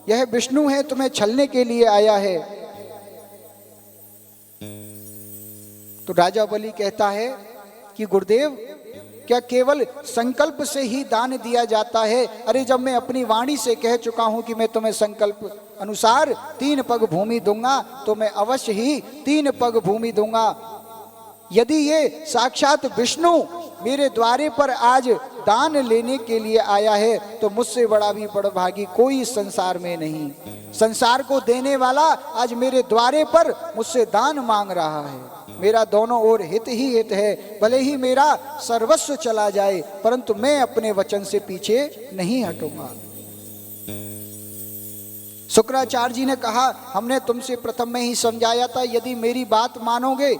यह विष्णु है, तुम्हें छलने के लिए आया है। तो राजा बलि कहता है कि गुरुदेव, क्या केवल संकल्प से ही दान दिया जाता है? अरे जब मैं अपनी वाणी से कह चुका हूं कि मैं तुम्हें संकल्प अनुसार 3 पग भूमि दूंगा, तो मैं अवश्य ही 3 पग भूमि दूंगा। यदि ये साक्षात विष्णु मेरे द्वारे पर आज दान लेने के लिए आया है, तो मुझसे बड़ा भी बड़भागी कोई संसार में नहीं। संसार को देने वाला आज मेरे द्वारे पर मुझसे दान मांग रहा है। मेरा दोनों ओर हित ही हित है, भले ही मेरा सर्वस्व चला जाए, परंतु मैं अपने वचन से पीछे नहीं हटूंगा। शुक्राचार्य जी ने कहा, हमने तुमसे प्रथम में ही समझाया था, यदि मेरी बात मानोगे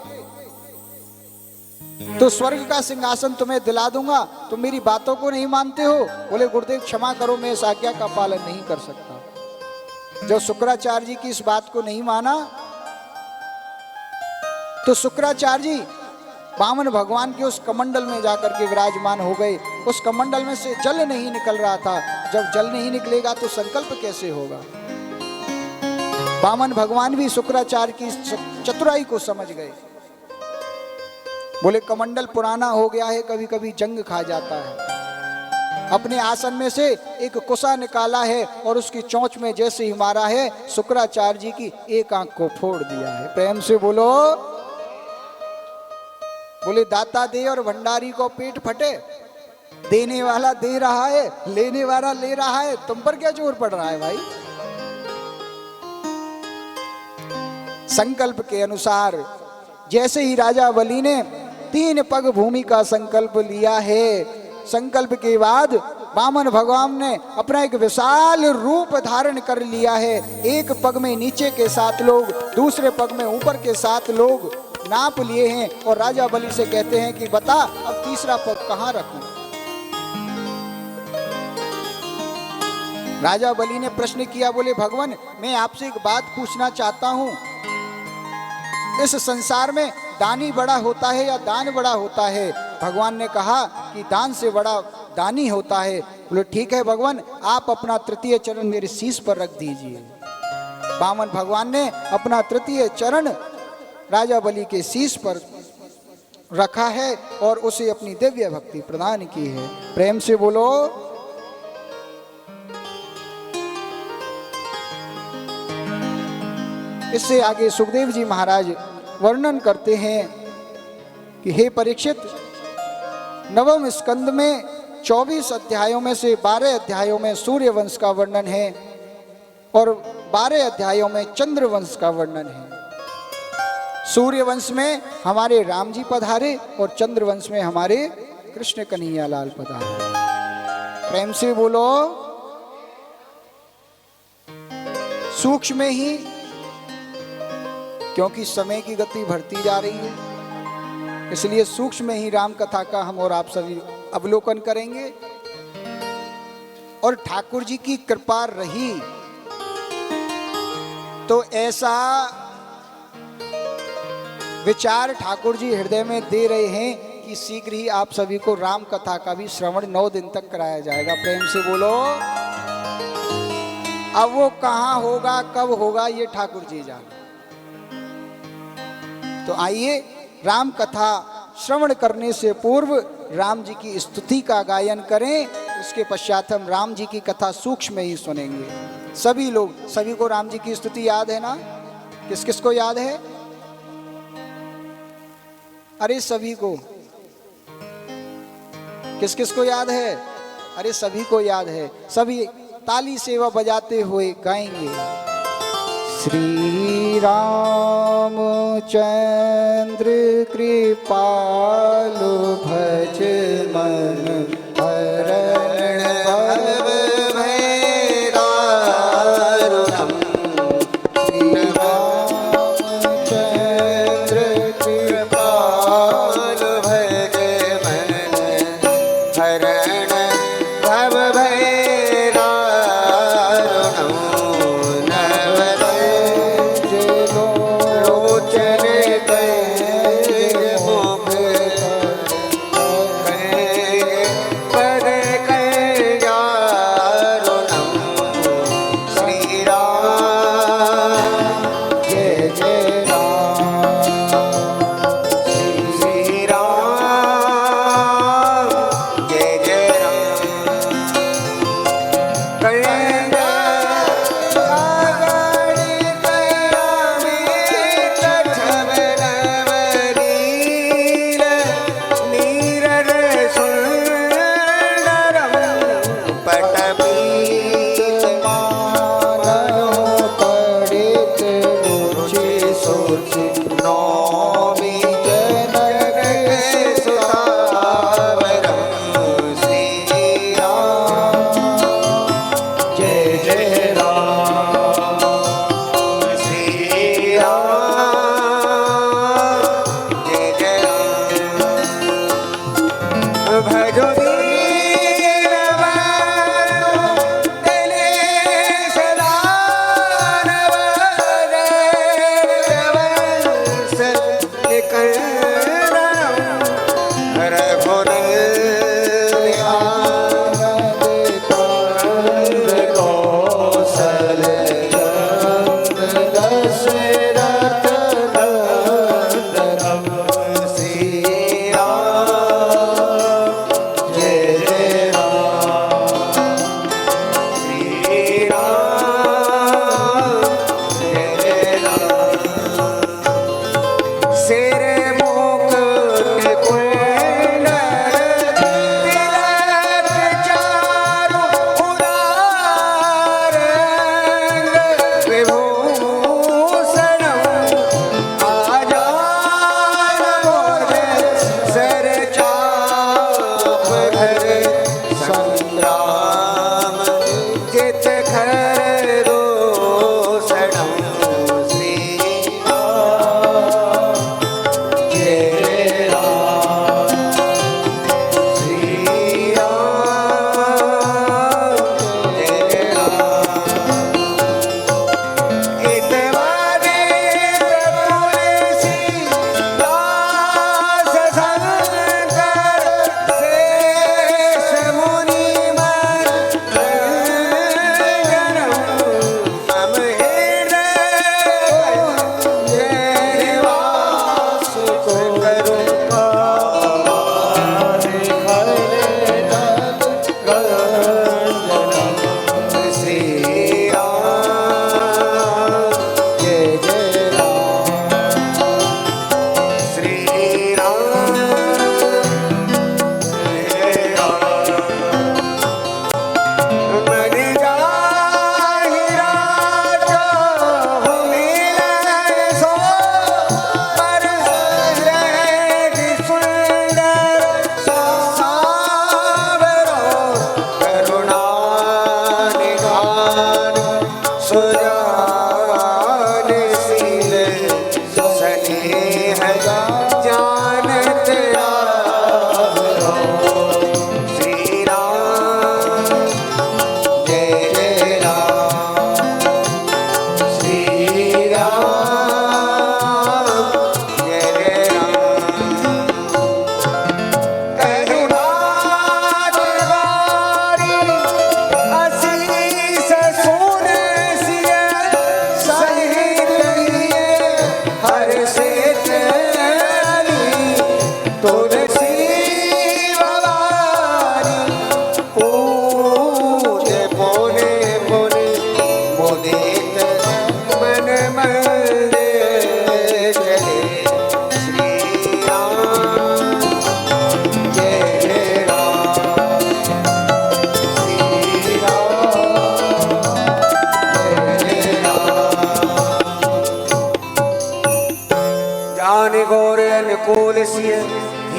तो स्वर्ग का सिंहासन तुम्हें दिला दूंगा। तुम मेरी बातों को नहीं मानते हो। बोले गुरुदेव क्षमा करो, मैं इस आज्ञा का पालन नहीं कर सकता। जब शुक्राचार्य जी की इस बात को नहीं माना, तो शुक्राचार्य जी वामन भगवान के उस कमंडल में जाकर के विराजमान हो गए। उस कमंडल में से जल नहीं निकल रहा था। जब जल नहीं निकलेगा तो संकल्प कैसे होगा? वामन भगवान भी शुक्राचार्य की चतुराई को समझ गए। बोले कमंडल पुराना हो गया है, कभी कभी जंग खा जाता है। अपने आसन में से एक कुसा निकाला है और उसकी चोंच में जैसे ही मारा है, शुक्राचार्य जी की एक आंख को फोड़ दिया है। प्रेम से बोलो। बोले दाता दे और भंडारी को पेट फटे। देने वाला दे रहा है, लेने वाला ले रहा है, तुम पर क्या जोर पड़ रहा है भाई? संकल्प के अनुसार जैसे ही राजा बलि ने 3 पग भूमि का संकल्प लिया है, संकल्प के बाद वामन भगवान ने अपना एक विशाल रूप धारण कर लिया है। एक पग में नीचे के 7 लोग, दूसरे पग में ऊपर के 7 लोग नाप लिए हैं और राजा बलि से कहते हैं कि बता अब तीसरा पग कहां रखूं? राजा बलि ने प्रश्न किया। बोले भगवान, मैं आपसे एक बात पूछना चाहता हूं, इस संसार में दानी बड़ा होता है या दान बड़ा होता है? भगवान ने कहा कि दान से बड़ा दानी होता है। बोले ठीक है भगवान, आप अपना तृतीय चरण मेरे शीश पर रख दीजिए। वामन भगवान ने अपना तृतीय चरण राजा बलि के शीश पर रखा है और उसे अपनी दिव्य भक्ति प्रदान की है। प्रेम से बोलो। इससे आगे सुखदेव जी महाराज वर्णन करते हैं कि हे परीक्षित, 9वें स्कंद में 24 अध्यायों में से 12 अध्यायों में सूर्य वंश का वर्णन है और 12 अध्यायों में चंद्र वंश का वर्णन है। सूर्य वंश में हमारे राम जी पधारे और चंद्र वंश में हमारे कृष्ण कन्हैया लाल पधारे। प्रेम से बोलो। सूक्ष्म ही, क्योंकि समय की गति बढ़ती जा रही है, इसलिए सूक्ष्म में ही राम कथा का हम और आप सभी अवलोकन करेंगे। और ठाकुर जी की कृपा रही तो ऐसा विचार ठाकुर जी हृदय में दे रहे हैं कि शीघ्र ही आप सभी को राम कथा का भी श्रवण 9 दिन तक कराया जाएगा। प्रेम से बोलो। अब वो कहां होगा, कब होगा, ये ठाकुर जी जाने। तो आइए राम कथा श्रवण करने से पूर्व राम जी की स्तुति का गायन करें। उसके पश्चात हम राम जी की कथा सूक्ष्म में ही सुनेंगे। सभी लोग, सभी को राम जी की स्तुति याद है ना? किस किस को याद है? अरे सभी को। किस किस को याद है? अरे सभी को याद है। सभी ताली सेवा बजाते हुए गाएंगे। श्री रामचंद्र कृपालु भज मन हरण भव भैराम। श्री रामचंद्र कृपालु भज मन हरण भव जय राम श्री राम जय जय राम भजो वीर बंदने सदा नवरवंश निकंदन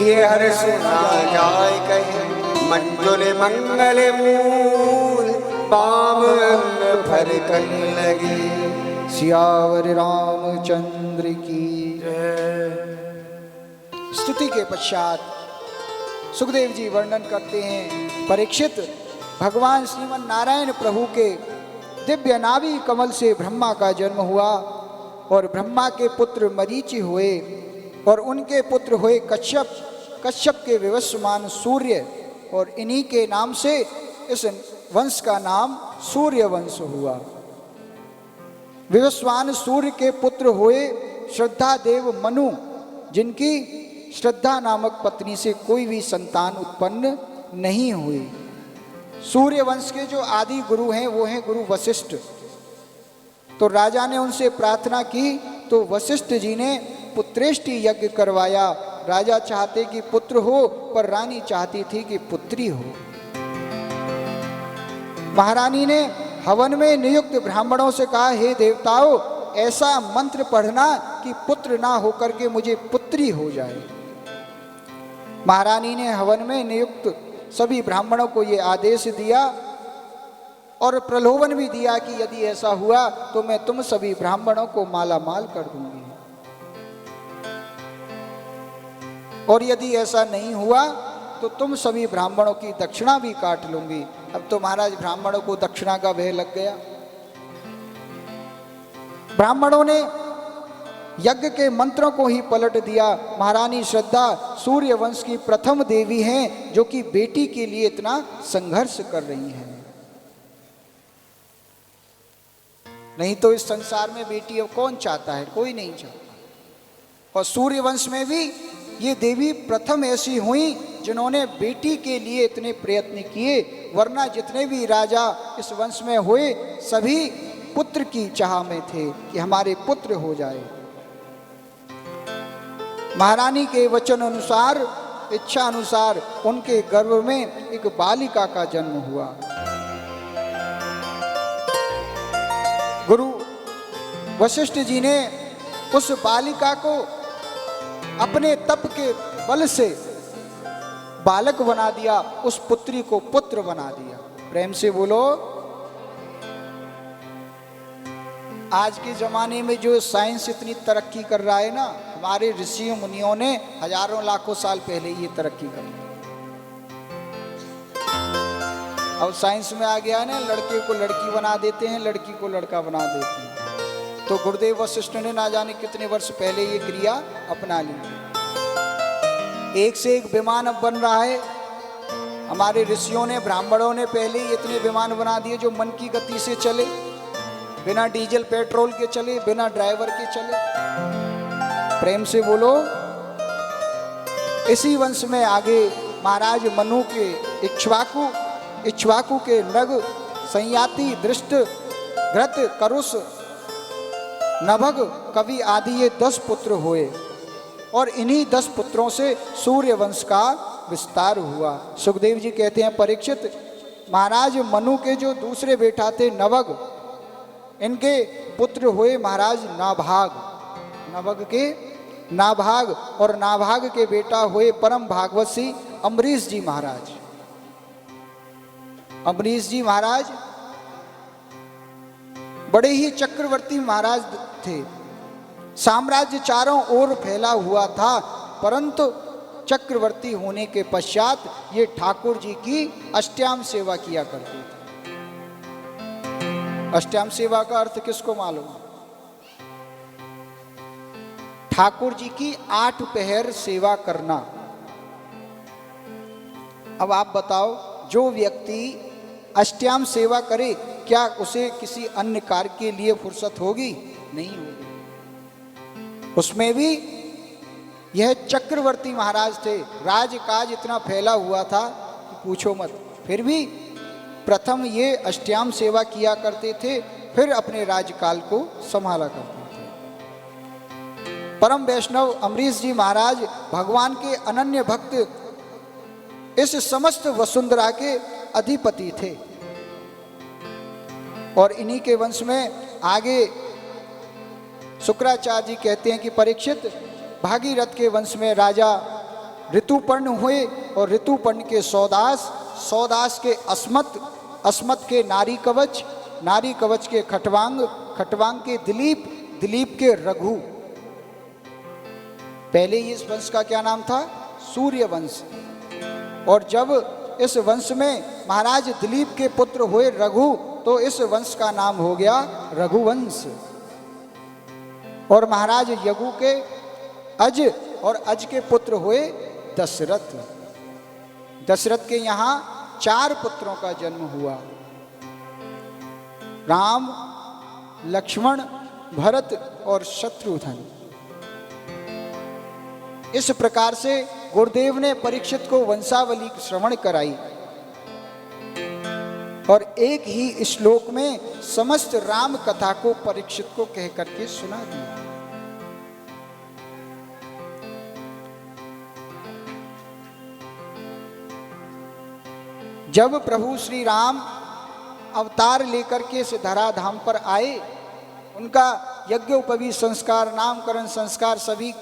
ये हर सुना जाय कहे मंजुल मंगल मूल पाम फर कर लगे। सियावर रामचंद्र की स्तुति के पश्चात सुखदेव जी वर्णन करते हैं, परीक्षित भगवान श्रीमन नारायण प्रभु के दिव्य नाभि कमल से ब्रह्मा का जन्म हुआ और ब्रह्मा के पुत्र मरीचि हुए और उनके पुत्र हुए कश्यप, कश्यप के विवस्वान सूर्य और इन्हीं के नाम से इस वंश का नाम सूर्य वंश हुआ। विवस्वान सूर्य के पुत्र हुए श्रद्धा देव मनु, जिनकी श्रद्धा नामक पत्नी से कोई भी संतान उत्पन्न नहीं हुई। सूर्य वंश के जो आदि गुरु हैं वो हैं गुरु वशिष्ठ। तो राजा ने उनसे प्रार्थना की तो वशिष्ठ जी ने पुत्रेष्टि यज्ञ करवाया। राजा चाहते कि पुत्र हो, पर रानी चाहती थी कि पुत्री हो। महारानी ने हवन में नियुक्त ब्राह्मणों से कहा, हे देवताओं, ऐसा मंत्र पढ़ना कि पुत्र ना होकर के मुझे पुत्री हो जाए। महारानी ने हवन में नियुक्त सभी ब्राह्मणों को ये आदेश दिया और प्रलोभन भी दिया कि यदि ऐसा हुआ तो मैं तुम सभी ब्राह्मणों को माला माल कर दूंगी, और यदि ऐसा नहीं हुआ तो तुम सभी ब्राह्मणों की दक्षिणा भी काट लूंगी। अब तो महाराज ब्राह्मणों को दक्षिणा का भय लग गया। ब्राह्मणों ने यज्ञ के मंत्रों को ही पलट दिया। महारानी श्रद्धा सूर्य वंश की प्रथम देवी हैं, जो कि बेटी के लिए इतना संघर्ष कर रही हैं। नहीं तो इस संसार में बेटी अब कौन चाहता है? कोई नहीं चाहता। और सूर्य वंश में भी ये देवी प्रथम ऐसी हुई जिन्होंने बेटी के लिए इतने प्रयत्न किए, वरना जितने भी राजा इस वंश में हुए सभी पुत्र की चाह में थे कि हमारे पुत्र हो जाए। महारानी के वचन अनुसार, इच्छा अनुसार उनके गर्भ में एक बालिका का जन्म हुआ। गुरु वशिष्ठ जी ने उस बालिका को अपने तप के बल से बालक बना दिया, उस पुत्री को पुत्र बना दिया। प्रेम से बोलो। आज के जमाने में जो साइंस इतनी तरक्की कर रहा है ना, हमारे ऋषियों मुनियों ने हजारों लाखों साल पहले ये तरक्की कर ली। अब साइंस में आ गया है ना, लड़के को लड़की बना देते हैं, लड़की को लड़का बना देते हैं। तो गुरुदेव वशिष्ठ ने ना जाने कितने वर्ष पहले ये क्रिया अपना ली। एक से एक विमान अब बन रहा है। हमारे ऋषियों ने, ब्राह्मणों ने पहले ही इतने विमान बना दिए जो मन की गति से चले, बिना डीजल पेट्रोल के चले, बिना ड्राइवर के चले। प्रेम से बोलो। इसी वंश में आगे महाराज मनु के इक्ष्वाकु के नग, संयाति, दृष्ट, घृत, करुष, नभग, कवि आदि ये 10 पुत्र हुए, और इन्हीं 10 पुत्रों से सूर्य वंश का विस्तार हुआ। सुखदेव जी कहते हैं, परीक्षित, महाराज मनु के जो दूसरे बेटा थे नभग, इनके पुत्र हुए महाराज नाभाग, नभग के नाभाग, और नाभाग के बेटा हुए परम भागवती अम्बरीश जी महाराज। अम्बरीश जी महाराज बड़े ही चक्रवर्ती महाराज थे। साम्राज्य चारों ओर फैला हुआ था, परंतु चक्रवर्ती होने के पश्चात ये ठाकुर जी की अष्टयाम सेवा किया करते थे। अष्टयाम सेवा का अर्थ किसको मालूम? ठाकुर जी की 8 पहर सेवा करना। अब आप बताओ, जो व्यक्ति अष्टयाम सेवा करे, क्या उसे किसी अन्य कार्य के लिए फुर्सत होगी? नहीं होगी। उसमें भी यह चक्रवर्ती महाराज थे, राजकाज इतना फैला हुआ था कि पूछो मत। फिर भी प्रथम ये अष्टयाम सेवा किया करते थे, फिर अपने राजकाल को संभाला करते थे। परम वैष्णव अम्बरीश जी महाराज भगवान के अनन्य भक्त, इस समस्त वसुंधरा के अधिपति थे। और इन्हीं के वंश में आगे शुक्राचार्य जी कहते हैं कि परीक्षित, भागीरथ के वंश में राजा ऋतुपर्ण हुए, और ऋतुपर्ण के सौदास, सौदास के अस्मत, अस्मत के नारी कवच, नारी कवच के खटवांग, खटवांग के दिलीप, दिलीप के रघु। पहले इस वंश का क्या नाम था? सूर्य वंश। और जब इस वंश में महाराज दिलीप के पुत्र हुए रघु, तो इस वंश का नाम हो गया रघुवंश। और महाराज यगु के अज, और अज के पुत्र हुए दशरथ। दशरथ के यहाँ 4 पुत्रों का जन्म हुआ, राम, लक्ष्मण, भरत और शत्रुघ्न। इस प्रकार से गुरुदेव ने परीक्षित को वंशावली श्रवण कराई, और एक ही श्लोक में समस्त राम कथा को परीक्षित को कह करके सुना दिया। जब प्रभु श्री राम अवतार लेकर के इस धराधाम पर आए, उनका यज्ञोपवीत संस्कार, नामकरण संस्कार, सभी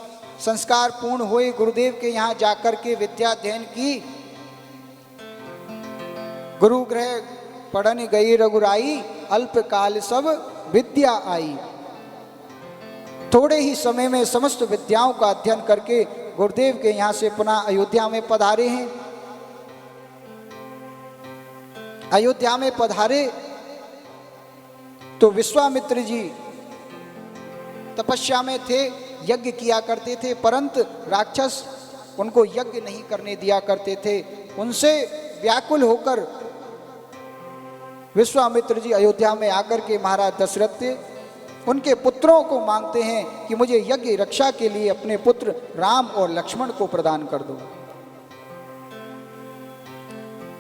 संस्कार पूर्ण हुए। गुरुदेव के यहाँ जाकर के विद्या अध्ययन की, गुरु गृह पढ़न गई रघुराई, अल्पकाल सब विद्या आई। थोड़े ही समय में समस्त विद्याओं का अध्ययन करके गुरुदेव के यहाँ से पुनः अयोध्या में पधारे हैं। अयोध्या में पधारे तो विश्वामित्र जी तपस्या में थे, यज्ञ किया करते थे, परंतु राक्षस उनको यज्ञ नहीं करने दिया करते थे। उनसे व्याकुल होकर विश्वामित्र जी अयोध्या में आकर के महाराज दशरथ थे उनके पुत्रों को मांगते हैं कि मुझे यज्ञ रक्षा के लिए अपने पुत्र राम और लक्ष्मण को प्रदान कर दो,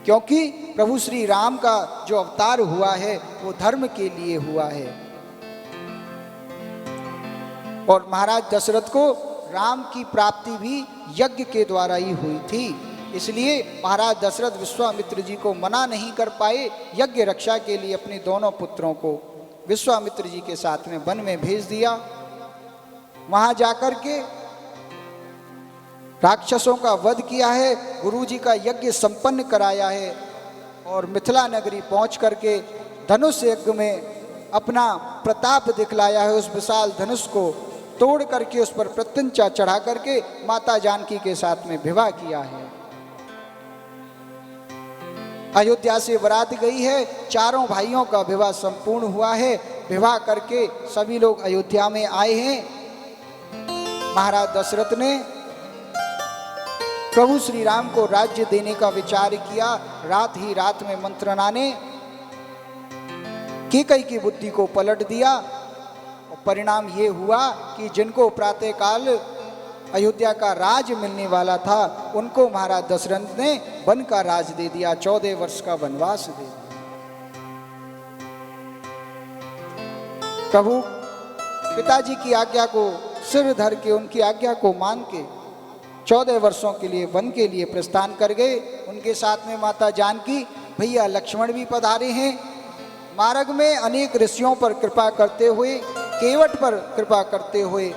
क्योंकि प्रभु श्री राम का जो अवतार हुआ है वो धर्म के लिए हुआ है। और महाराज दशरथ को राम की प्राप्ति भी यज्ञ के द्वारा ही हुई थी, इसलिए महाराज दशरथ विश्वामित्र जी को मना नहीं कर पाए। यज्ञ रक्षा के लिए अपने दोनों पुत्रों को विश्वामित्र जी के साथ में वन में भेज दिया। वहां जाकर के राक्षसों का वध किया है, गुरु जी का यज्ञ संपन्न कराया है और मिथिला नगरी पहुंच करके धनुष यज्ञ में अपना प्रताप दिखलाया है। उस विशाल धनुष को तोड़ करके उस पर प्रत्यंचा चढ़ा करके माता जानकी के साथ में विवाह किया है। अयोध्या से बारात गई है, चारों भाइयों का विवाह संपूर्ण हुआ है। विवाह करके सभी लोग अयोध्या में आए हैं। महाराज दशरथ ने प्रभु श्री राम को राज्य देने का विचार किया। रात ही रात में मंत्रणा ने कैकेयी की बुद्धि को पलट दिया और परिणाम ये हुआ कि जिनको प्रातःकाल अयोध्या का राज मिलने वाला था उनको महाराज दशरथ ने वन का राज दे दिया, 14 वर्ष का वनवास दे दिया। प्रभु पिताजी की आज्ञा को सिर धर के उनकी आज्ञा को मान के 14 वर्षों के लिए वन के लिए प्रस्थान कर गए। उनके साथ में माता जानकी, भैया लक्ष्मण भी पधारे हैं। मार्ग में अनेक ऋषियों पर कृपा करते हुए, केवट पर कृपा करते हुए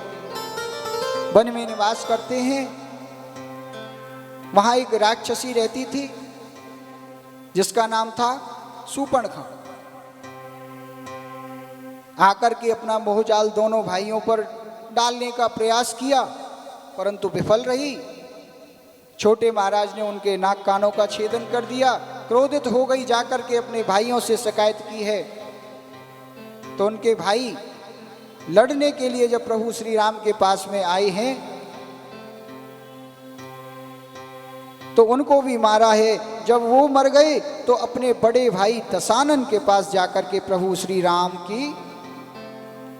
वन में निवास करते हैं। वहां एक राक्षसी रहती थी जिसका नाम था सूर्पणखा। आकर के अपना मोहजाल दोनों भाइयों पर डालने का प्रयास किया परंतु विफल रही। छोटे महाराज ने उनके नाक कानों का छेदन कर दिया। क्रोधित हो गई, जाकर के अपने भाइयों से शिकायत की है। तो उनके भाई लड़ने के लिए जब प्रभु श्री राम के पास में आए हैं तो उनको भी मारा है। जब वो मर गए तो अपने बड़े भाई दशानन के पास जाकर के प्रभु श्री राम की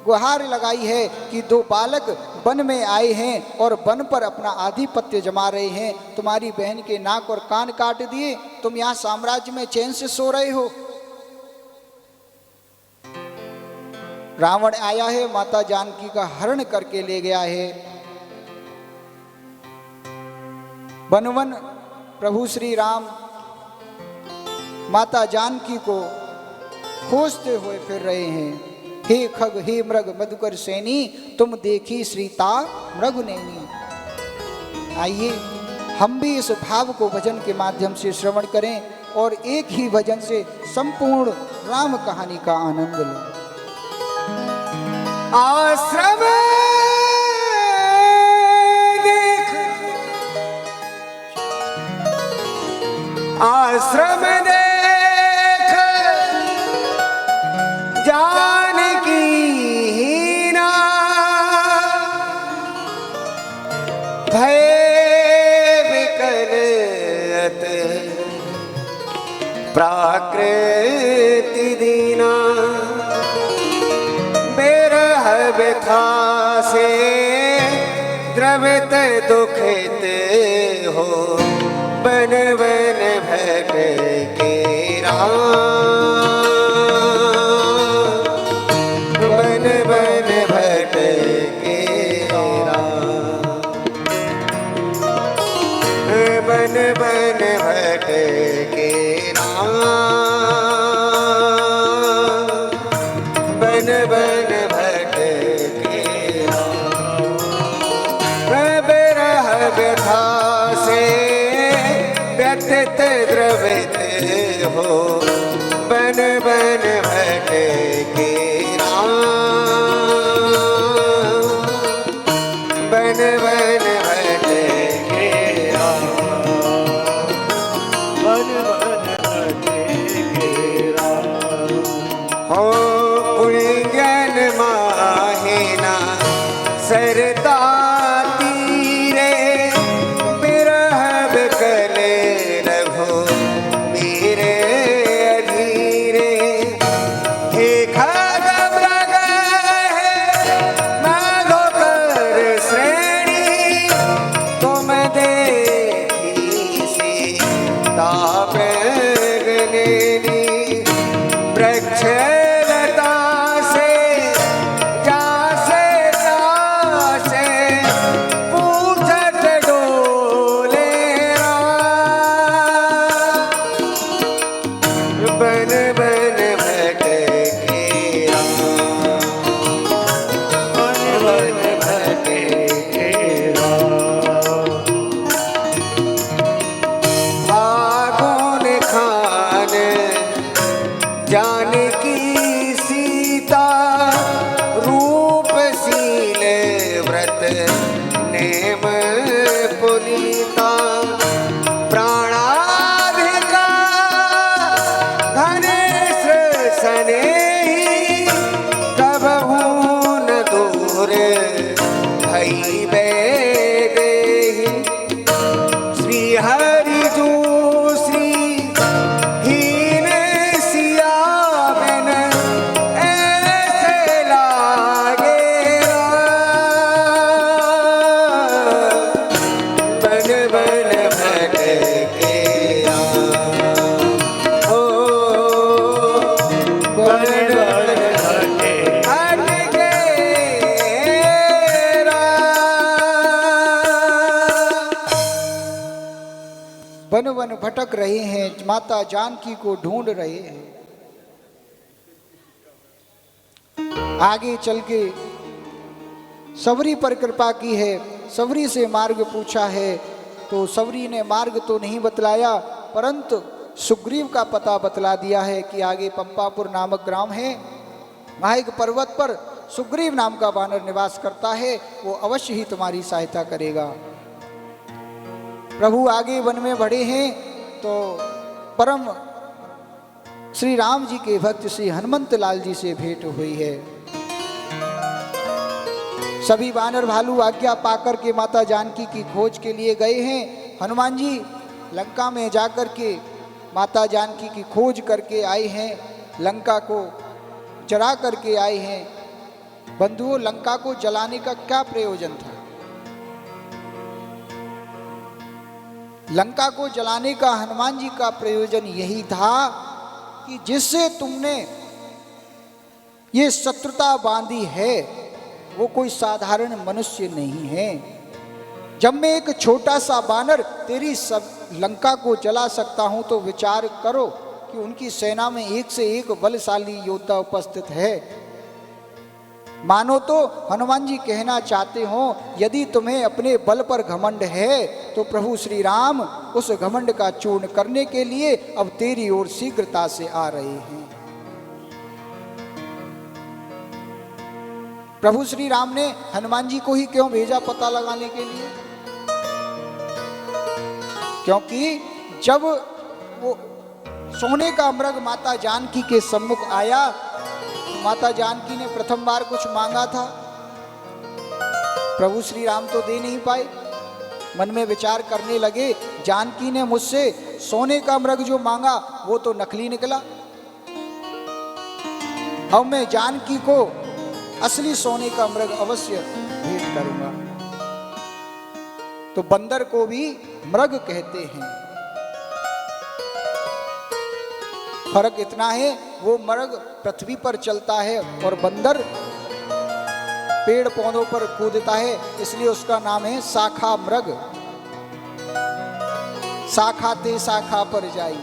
गुहार लगाई है कि 2 बालक वन में आए हैं और वन पर अपना आधिपत्य जमा रहे हैं। तुम्हारी बहन के नाक और कान काट दिए, तुम यहाँ साम्राज्य में चैन से सो रहे हो। रावण आया है, माता जानकी का हरण करके ले गया है। वन प्रभु श्री राम माता जानकी को खोजते हुए फिर रहे हैं। हे खग हे मृग मधुकर सैनी, तुम देखी श्रीता मृगनैनी। आइए हम भी इस भाव को भजन के माध्यम से श्रवण करें और एक ही भजन से संपूर्ण राम कहानी का आनंद लें। आश्रम देख, आश्रम देख जानकी हीना, भय विकलत प्राकृति दीना, व्यथा से द्रवित दुखित हो, बन बन भट के राम, बन बन भट के राम, बन बन भट के राम, बन बन व्यथा से व्यथित द्रवित हो, बन रहे हैं, माता जानकी को ढूंढ रहे हैं। आगे चल के सवरी पर कृपा की है, सवरी से मार्ग पूछा है, तो सवरी ने मार्ग तो नहीं बतलाया परंतु सुग्रीव का पता बतला दिया है कि आगे पंपापुर नामक ग्राम है, महायक पर्वत पर सुग्रीव नाम का वानर निवास करता है, वो अवश्य ही तुम्हारी सहायता करेगा। प्रभु आगे वन में बढ़े हैं तो परम श्री राम जी के भक्त श्री हनुमंत लाल जी से भेंट हुई है। सभी वानर भालू आज्ञा पाकर के माता जानकी की खोज के लिए गए हैं। हनुमान जी लंका में जाकर के माता जानकी की खोज करके आए हैं, लंका को जला करके आए हैं। बंधुओं, लंका को जलाने का क्या प्रयोजन था? लंका को जलाने का हनुमान जी का प्रयोजन यही था कि जिससे तुमने ये शत्रुता बांधी है वो कोई साधारण मनुष्य नहीं है। जब मैं एक छोटा सा बानर तेरी सब लंका को जला सकता हूं तो विचार करो कि उनकी सेना में एक से एक बलशाली योद्धा उपस्थित है। मानो तो हनुमान जी कहना चाहते हो यदि तुम्हें अपने बल पर घमंड है तो प्रभु श्री राम उस घमंड का चूर्ण करने के लिए अब तेरी ओर शीघ्रता से आ रहे हैं। प्रभु श्री राम ने हनुमान जी को ही क्यों भेजा पता लगाने के लिए? क्योंकि जब वो सोने का मृग माता जानकी के सम्मुख आया, माता जानकी ने प्रथम बार कुछ मांगा था, प्रभु श्री राम तो दे नहीं पाए। मन में विचार करने लगे, जानकी ने मुझसे सोने का मृग जो मांगा वो तो नकली निकला, अब मैं जानकी को असली सोने का मृग अवश्य भेंट करूंगा। तो बंदर को भी मृग कहते हैं। फर्क इतना है, वो मृग पृथ्वी पर चलता है और बंदर पेड़ पौधों पर कूदता है, इसलिए उसका नाम है शाखा मृग। शाखा ते शाखा पर जाई।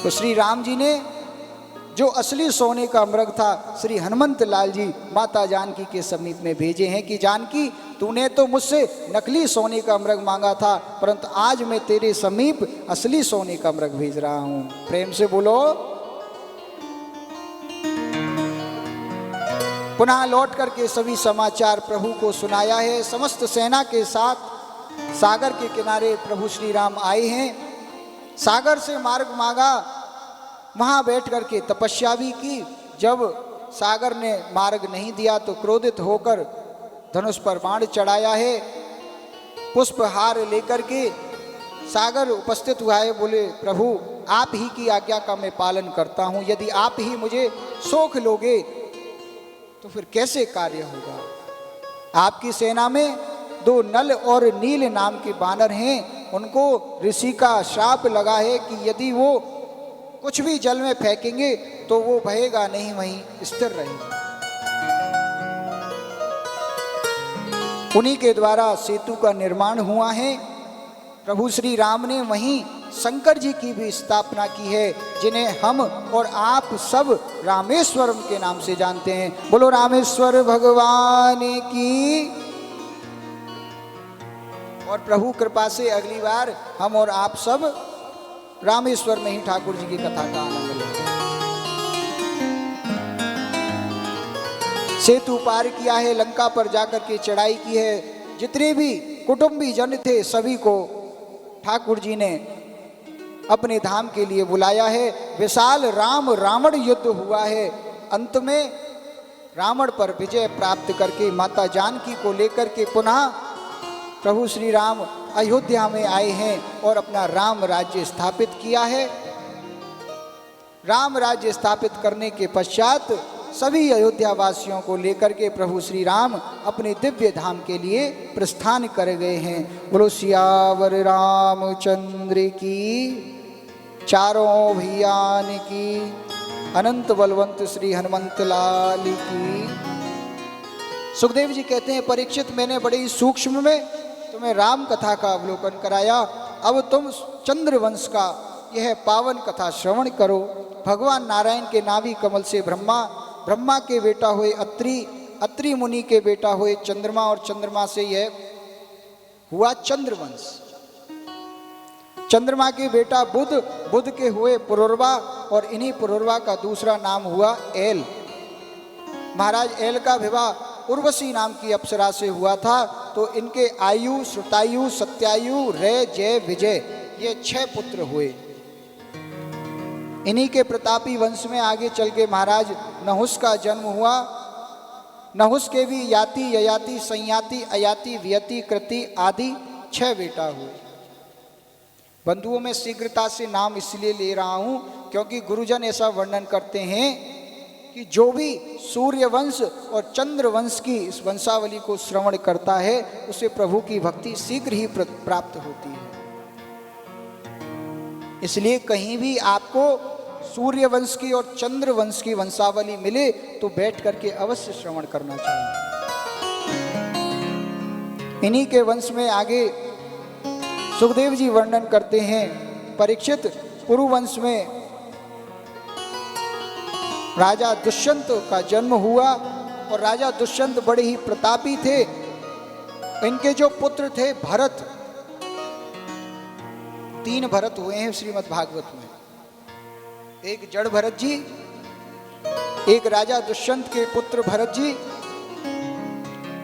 तो श्री राम जी ने जो असली सोने का मृग था श्री हनुमंत लाल जी माता जानकी के समीप में भेजे हैं कि जानकी तूने तो मुझसे नकली सोने का मृग मांगा था परंतु आज मैं तेरे समीप असली सोने का मृग भेज रहा हूं। प्रेम से बोलो। पुनः लौट करके सभी समाचार प्रभु को सुनाया है। समस्त सेना के साथ सागर के किनारे प्रभु श्री राम आए हैं। सागर से मार्ग मांगा, वहां बैठ करके तपस्या भी की। जब सागर ने मार्ग नहीं दिया तो क्रोधित होकर धनुष पर बाण चढ़ाया है। पुष्पहार लेकर के सागर उपस्थित हुआ है। बोले प्रभु आप ही की आज्ञा का मैं पालन करता हूं, यदि आप ही मुझे सोख लोगे तो फिर कैसे कार्य होगा। आपकी सेना में 2 नल और नील नाम के बानर हैं, उनको ऋषि का श्राप लगा है कि यदि वो कुछ भी जल में फेंकेंगे तो वो बहेगा नहीं, वहीं स्थिर रहेगा। उन्हीं के द्वारा सेतु का निर्माण हुआ है। प्रभु श्री राम ने वहीं शंकर जी की भी स्थापना की है, जिन्हें हम और आप सब रामेश्वरम के नाम से जानते हैं। बोलो रामेश्वर भगवान की। और प्रभु कृपा से अगली बार हम और आप सब रामेश्वर में ही ठाकुर जी की कथा का आनंद लेंगे। सेतु पार किया है, लंका पर जाकर के चढ़ाई की है। जितने भी कुटुंबी जन थे सभी को ठाकुर जी ने अपने धाम के लिए बुलाया है। विशाल राम रावण युद्ध हुआ है। अंत में रावण पर विजय प्राप्त करके माता जानकी को लेकर के पुनः प्रभु श्री राम अयोध्या में आए हैं और अपना राम राज्य स्थापित किया है। राम राज्य स्थापित करने के पश्चात सभी अयोध्या वासियों को लेकर के प्रभु श्री राम अपने दिव्य धाम के लिए प्रस्थान कर गए हैं। बोलो सियावर रामचंद्र की, चारों भैयान की, अनंत बलवंत श्री हनुमंत लाल की। सुखदेव जी कहते हैं परीक्षित मैंने बड़े ही सूक्ष्म में तुम्हें राम कथा का अवलोकन कराया, अब तुम चंद्रवंश का यह पावन कथा श्रवण करो। भगवान नारायण के नाभि कमल से ब्रह्मा, ब्रह्मा के बेटा हुए अत्रि, अत्रि मुनि के बेटा हुए चंद्रमा, और चंद्रमा से यह हुआ चंद्रवंश। चंद्रमा के बेटा बुध, बुध के हुए पुरुरवा, और इन्हीं पुरुरवा का दूसरा नाम हुआ एल। महाराज एल का विवाह उर्वशी नाम की अप्सरा से हुआ था। तो इनके आयु, श्रुतायु, सत्यायु, रे, जय, विजय, ये 6 पुत्र हुए। इन्हीं के प्रतापी वंश में आगे चल के महाराज नहुस का जन्म हुआ। नहुस के भी याति, ययाति, संयाति, अयाति, वियति, कृति आदि 6 बेटा हुए। बंधुओं में शीघ्रता से नाम इसलिए ले रहा हूं क्योंकि गुरुजन ऐसा वर्णन करते हैं कि जो भी सूर्य वंश और चंद्र वंश की इस वंशावली को श्रवण करता है उसे प्रभु की भक्ति शीघ्र ही प्राप्त होती है। इसलिए कहीं भी आपको सूर्य वंश की और चंद्र वंश की वंशावली मिले तो बैठ करके अवश्य श्रवण करना चाहिए। इन्हीं के वंश में आगे सुखदेव जी वर्णन करते हैं, परीक्षित पुरु वंश में राजा दुष्यंत का जन्म हुआ, और राजा दुष्यंत बड़े ही प्रतापी थे। इनके जो पुत्र थे भरत, 3 भरत हुए हैं श्रीमद् भागवत में। एक जड़ भरत जी, एक राजा दुष्यंत के पुत्र भरत जी,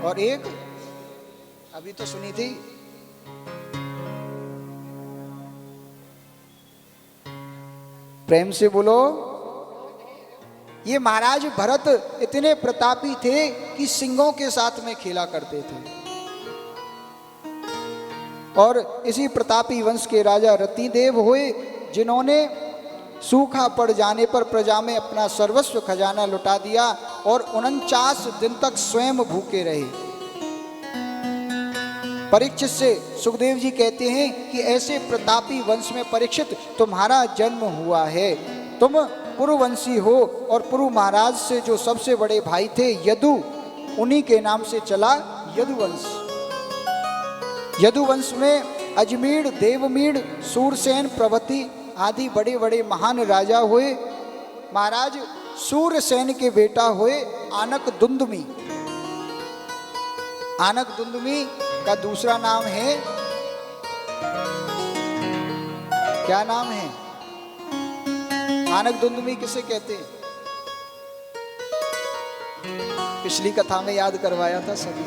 और एक अभी तो सुनी थी प्रेम से बोलो। ये महाराज भरत इतने प्रतापी थे कि सिंहों के साथ में खेला करते थे। और इसी प्रतापी वंश के राजा रतिदेव हुए, जिन्होंने सूखा पड़ जाने पर प्रजा में अपना सर्वस्व खजाना लुटा दिया और 49 दिन तक स्वयं भूखे रहे। परीक्षित से सुखदेव जी कहते हैं कि ऐसे प्रतापी वंश में परीक्षित तुम्हारा जन्म हुआ है। तुम पुरुवंशी हो, और पुरु महाराज से जो सबसे बड़े भाई थे यदु, उन्हीं के नाम से चला यदुवंश। यदुवंश में अजमीर, देवमीर, सूरसेन प्रभृति आदि बड़े बड़े महान राजा हुए। महाराज सूरसेन के बेटा हुए आनक दुंदुमी। आनक दुंदुमी का दूसरा नाम है, क्या नाम है? आनक दुंदुमी किसे कहते हैं? पिछली कथा में याद करवाया था सभी।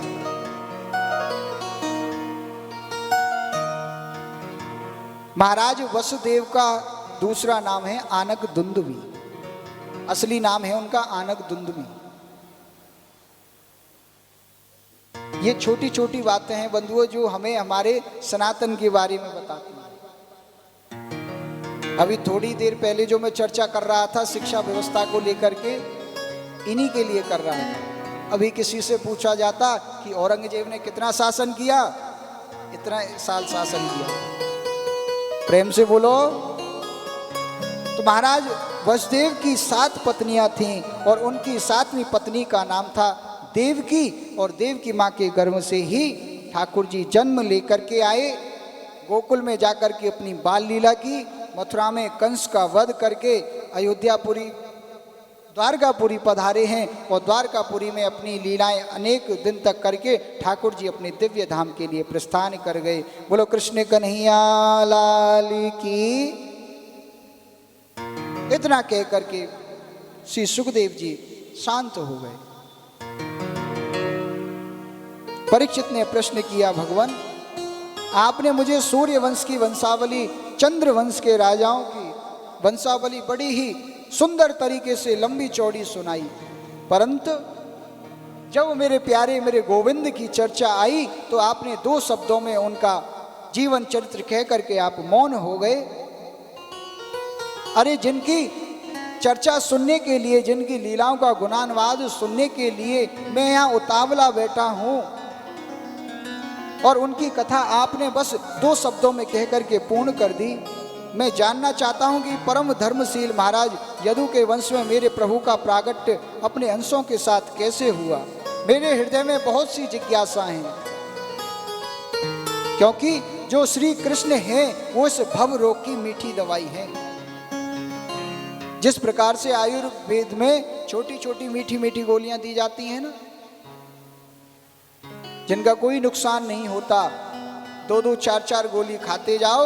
महाराज वसुदेव का दूसरा नाम है आनक दुंदुमी। असली नाम है उनका आनक दुंदुमी। ये छोटी छोटी बातें हैं बंधुओं जो हमें हमारे सनातन के बारे में बताती हैं। अभी थोड़ी देर पहले जो मैं चर्चा कर रहा था शिक्षा व्यवस्था को लेकर के, इन्हीं के लिए कर रहा था। अभी किसी से पूछा जाता कि औरंगजेब ने कितना शासन किया, इतना साल शासन किया, प्रेम से बोलो। तो महाराज वसुदेव की 7 पत्नियां थीं और उनकी 7वीं पत्नी का नाम था देवकी, और देवकी माँ के गर्भ से ही ठाकुर जी जन्म लेकर के आए। गोकुल में जाकर के अपनी बाल लीला की, मथुरा में कंस का वध करके अयोध्यापुरी द्वारकापुरी पधारे हैं, और द्वारकापुरी में अपनी लीलाएं अनेक दिन तक करके ठाकुर जी अपने दिव्य धाम के लिए प्रस्थान कर गए। बोलो कृष्ण कन्हैया लाल की। इतना कह करके श्री सुखदेव जी शांत हो गए। परीक्षित ने प्रश्न किया, भगवान आपने मुझे सूर्य वंश की वंशावली, चंद्र वंश के राजाओं की वंशावली बड़ी ही सुंदर तरीके से लंबी चौड़ी सुनाई, परंतु जब मेरे प्यारे मेरे गोविंद की चर्चा आई तो आपने 2 शब्दों में उनका जीवन चरित्र कह करके आप मौन हो गए। अरे जिनकी चर्चा सुनने के लिए, जिनकी लीलाओं का गुणानुवाद सुनने के लिए मैं यहाँ उतावला बैठा हूँ, और उनकी कथा आपने बस 2 शब्दों में कह करके पूर्ण कर दी। मैं जानना चाहता हूं कि परम धर्मशील महाराज यदु के वंश में मेरे प्रभु का प्रागट्य अपने अंशों के साथ कैसे हुआ। मेरे हृदय में बहुत सी जिज्ञासा हैं। क्योंकि जो श्री कृष्ण हैं वो इस भव रोग की मीठी दवाई है। जिस प्रकार से आयुर्वेद में छोटी छोटी मीठी मीठी गोलियां दी जाती हैं ना, जिनका कोई नुकसान नहीं होता, 2-2 4-4 गोली खाते जाओ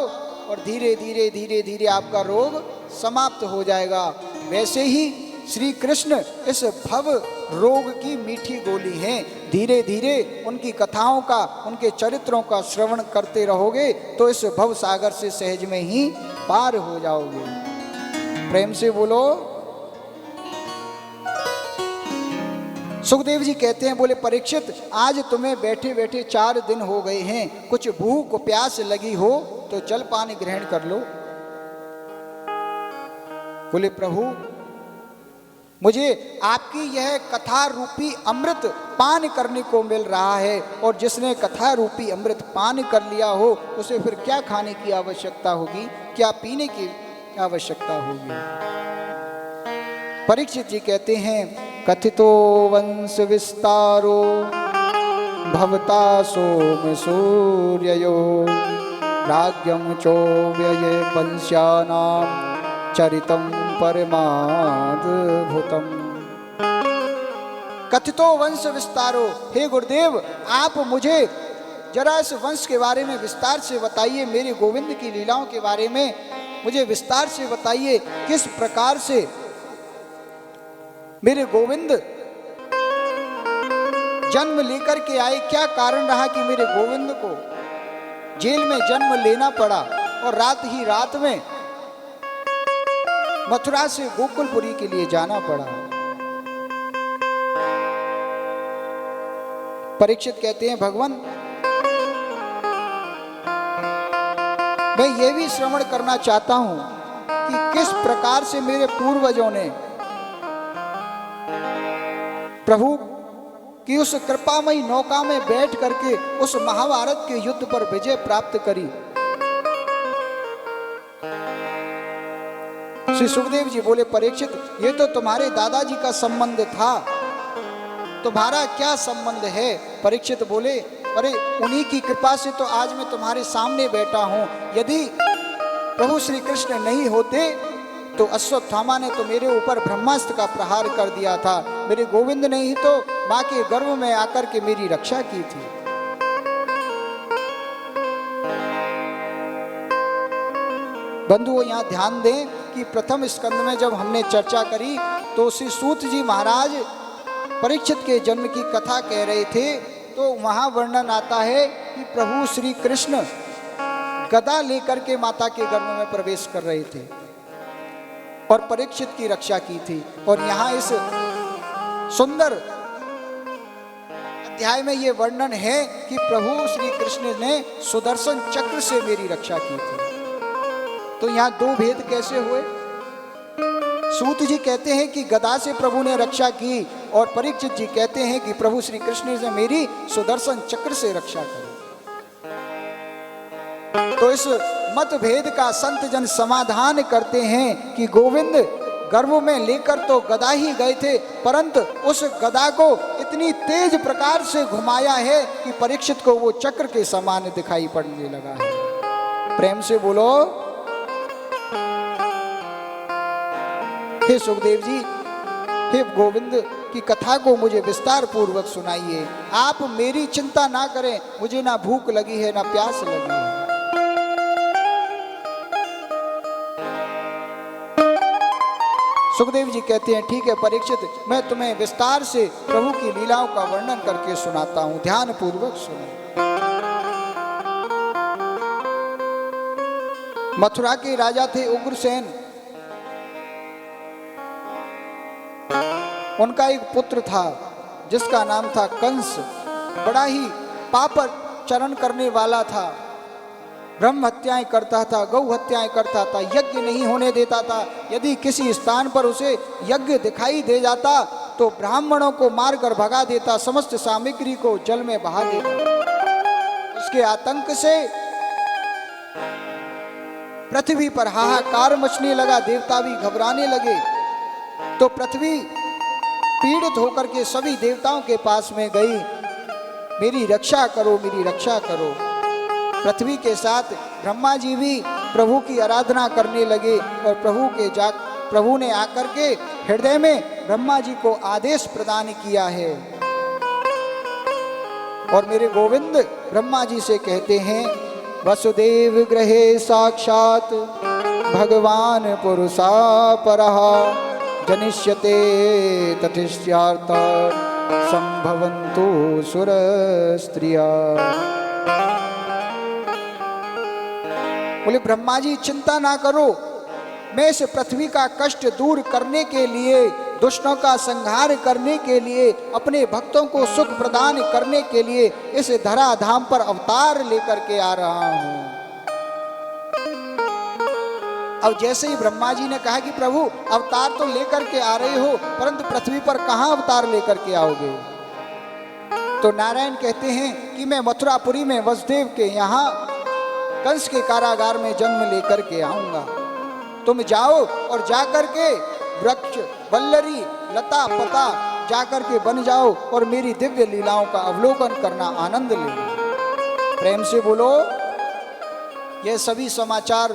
और धीरे धीरे धीरे धीरे आपका रोग समाप्त हो जाएगा। वैसे ही श्री कृष्ण इस भव रोग की मीठी गोली हैं। धीरे धीरे उनकी कथाओं का, उनके चरित्रों का श्रवण करते रहोगे तो इस भव सागर से सहज में ही पार हो जाओगे। प्रेम से बोलो। सुखदेव जी कहते हैं, बोले परीक्षित, आज तुम्हें बैठे बैठे 4 दिन हो गए हैं, कुछ भूख प्यास लगी हो तो जल पानी ग्रहण कर लो। बोले प्रभु, मुझे आपकी यह कथा रूपी अमृत पान करने को मिल रहा है, और जिसने कथा रूपी अमृत पान कर लिया हो उसे फिर क्या खाने की आवश्यकता होगी, क्या पीने की आवश्यकता होगी। परीक्षित जी कहते हैं, कथितो वंश विस्तारो भवता सोम सूर्ययो राज्ञं चोव्यये वंश्यानां चरितं परमाद्भुतम्। कथितो वंश विस्तारो, हे गुरुदेव आप मुझे जरा इस वंश के बारे में विस्तार से बताइए, मेरे गोविंद की लीलाओं के बारे में मुझे विस्तार से बताइए। किस प्रकार से मेरे गोविंद जन्म लेकर के आए, क्या कारण रहा कि मेरे गोविंद को जेल में जन्म लेना पड़ा और रात ही रात में मथुरा से गोकुलपुरी के लिए जाना पड़ा। परीक्षित कहते हैं, भगवान मैं ये भी श्रवण करना चाहता हूं कि किस प्रकार से मेरे पूर्वजों ने प्रभु की उस कृपामयी नौका में बैठ करके उस महाभारत के युद्ध पर विजय प्राप्त करी। श्री सुखदेव जी बोले, परीक्षित ये तो तुम्हारे दादाजी का संबंध था, तुम्हारा क्या संबंध है। परीक्षित बोले, अरे उन्हीं की कृपा से तो आज मैं तुम्हारे सामने बैठा हूं। यदि प्रभु श्री कृष्ण नहीं होते तो अश्वत्थामा ने तो मेरे ऊपर ब्रह्मास्त्र का प्रहार कर दिया था। मेरे गोविंद ने ही तो मां के गर्भ में आकर के मेरी रक्षा की थी। बंधुओं, यहाँ ध्यान दें कि प्रथम स्कंद में जब हमने चर्चा करी तो श्री सूत जी महाराज परीक्षित के जन्म की कथा कह रहे थे, तो वहां वर्णन आता है कि प्रभु श्री कृष्ण गदा लेकर के माता के गर्भ में प्रवेश कर रहे थे और परीक्षित की रक्षा की थी। और यहाँ इस सुंदर अध्याय में यह वर्णन है कि प्रभु श्री कृष्ण ने सुदर्शन चक्र से मेरी रक्षा की थी। तो यहाँ 2 भेद कैसे हुए। सूत जी कहते हैं कि गदा से प्रभु ने रक्षा की, और परीक्षित जी कहते हैं कि प्रभु श्री कृष्ण ने मेरी सुदर्शन चक्र से रक्षा की। तो इस मतभेद का संत जन समाधान करते हैं कि गोविंद गर्भ में लेकर तो गदा ही गए थे, परंतु उस गदा को इतनी तेज प्रकार से घुमाया है कि परीक्षित को वो चक्र के समान दिखाई पड़ने लगा है। प्रेम से बोलो। हे सुखदेव जी, हे गोविंद की कथा को मुझे विस्तार पूर्वक सुनाइए। आप मेरी चिंता ना करें, मुझे ना भूख लगी है ना प्यास लगी है। सुखदेव जी कहते हैं, ठीक है परीक्षित, मैं तुम्हें विस्तार से प्रभु की लीलाओं का वर्णन करके सुनाता हूं, ध्यान पूर्वक सुनो। मथुरा के राजा थे उग्रसेन। उनका एक पुत्र था जिसका नाम था कंस। बड़ा ही पापाचरण करने वाला था, ब्रह्म हत्याएं करता था, गौ हत्याएं करता था, यज्ञ नहीं होने देता था। यदि किसी स्थान पर उसे यज्ञ दिखाई दे जाता तो ब्राह्मणों को मारकर भगा देता, समस्त सामग्री को जल में बहा देता। इसके आतंक से पृथ्वी पर हाहाकार मचने लगा, देवता भी घबराने लगे। तो पृथ्वी पीड़ित होकर के सभी देवताओं के पास में गई, मेरी रक्षा करो, मेरी रक्षा करो। पृथ्वी के साथ ब्रह्मा जी भी प्रभु की आराधना करने लगे और प्रभु ने आकर के हृदय में ब्रह्मा जी को आदेश प्रदान किया है। और मेरे गोविंद ब्रह्मा जी से कहते हैं, वसुदेव गृहे साक्षात भगवान पुरुषा परः जनिष्यते तथिष्यार्थ संभवन्तु सुर स्त्रिया। बोले ब्रह्मा जी चिंता ना करो, मैं इस पृथ्वी का कष्ट दूर करने के लिए, दुष्टों का संहार करने के लिए, अपने भक्तों को सुख प्रदान करने के लिए इस धराधाम पर अवतार लेकर के आ रहा हूं। अब जैसे ही ब्रह्मा जी ने कहा कि प्रभु अवतार तो लेकर के आ रहे हो, परंतु पृथ्वी पर कहां अवतार लेकर के आओगे? तो नारायण कहते हैं कि मैं मथुरापुरी में वसुदेव के यहाँ कंस के कारागार में जन्म लेकर के आऊंगा। तुम जाओ और जाकर के वृक्ष वल्लरी लता पता जाकर के बन जाओ और मेरी दिव्य लीलाओं का अवलोकन करना, आनंद ले। प्रेम से बोलो। यह सभी समाचार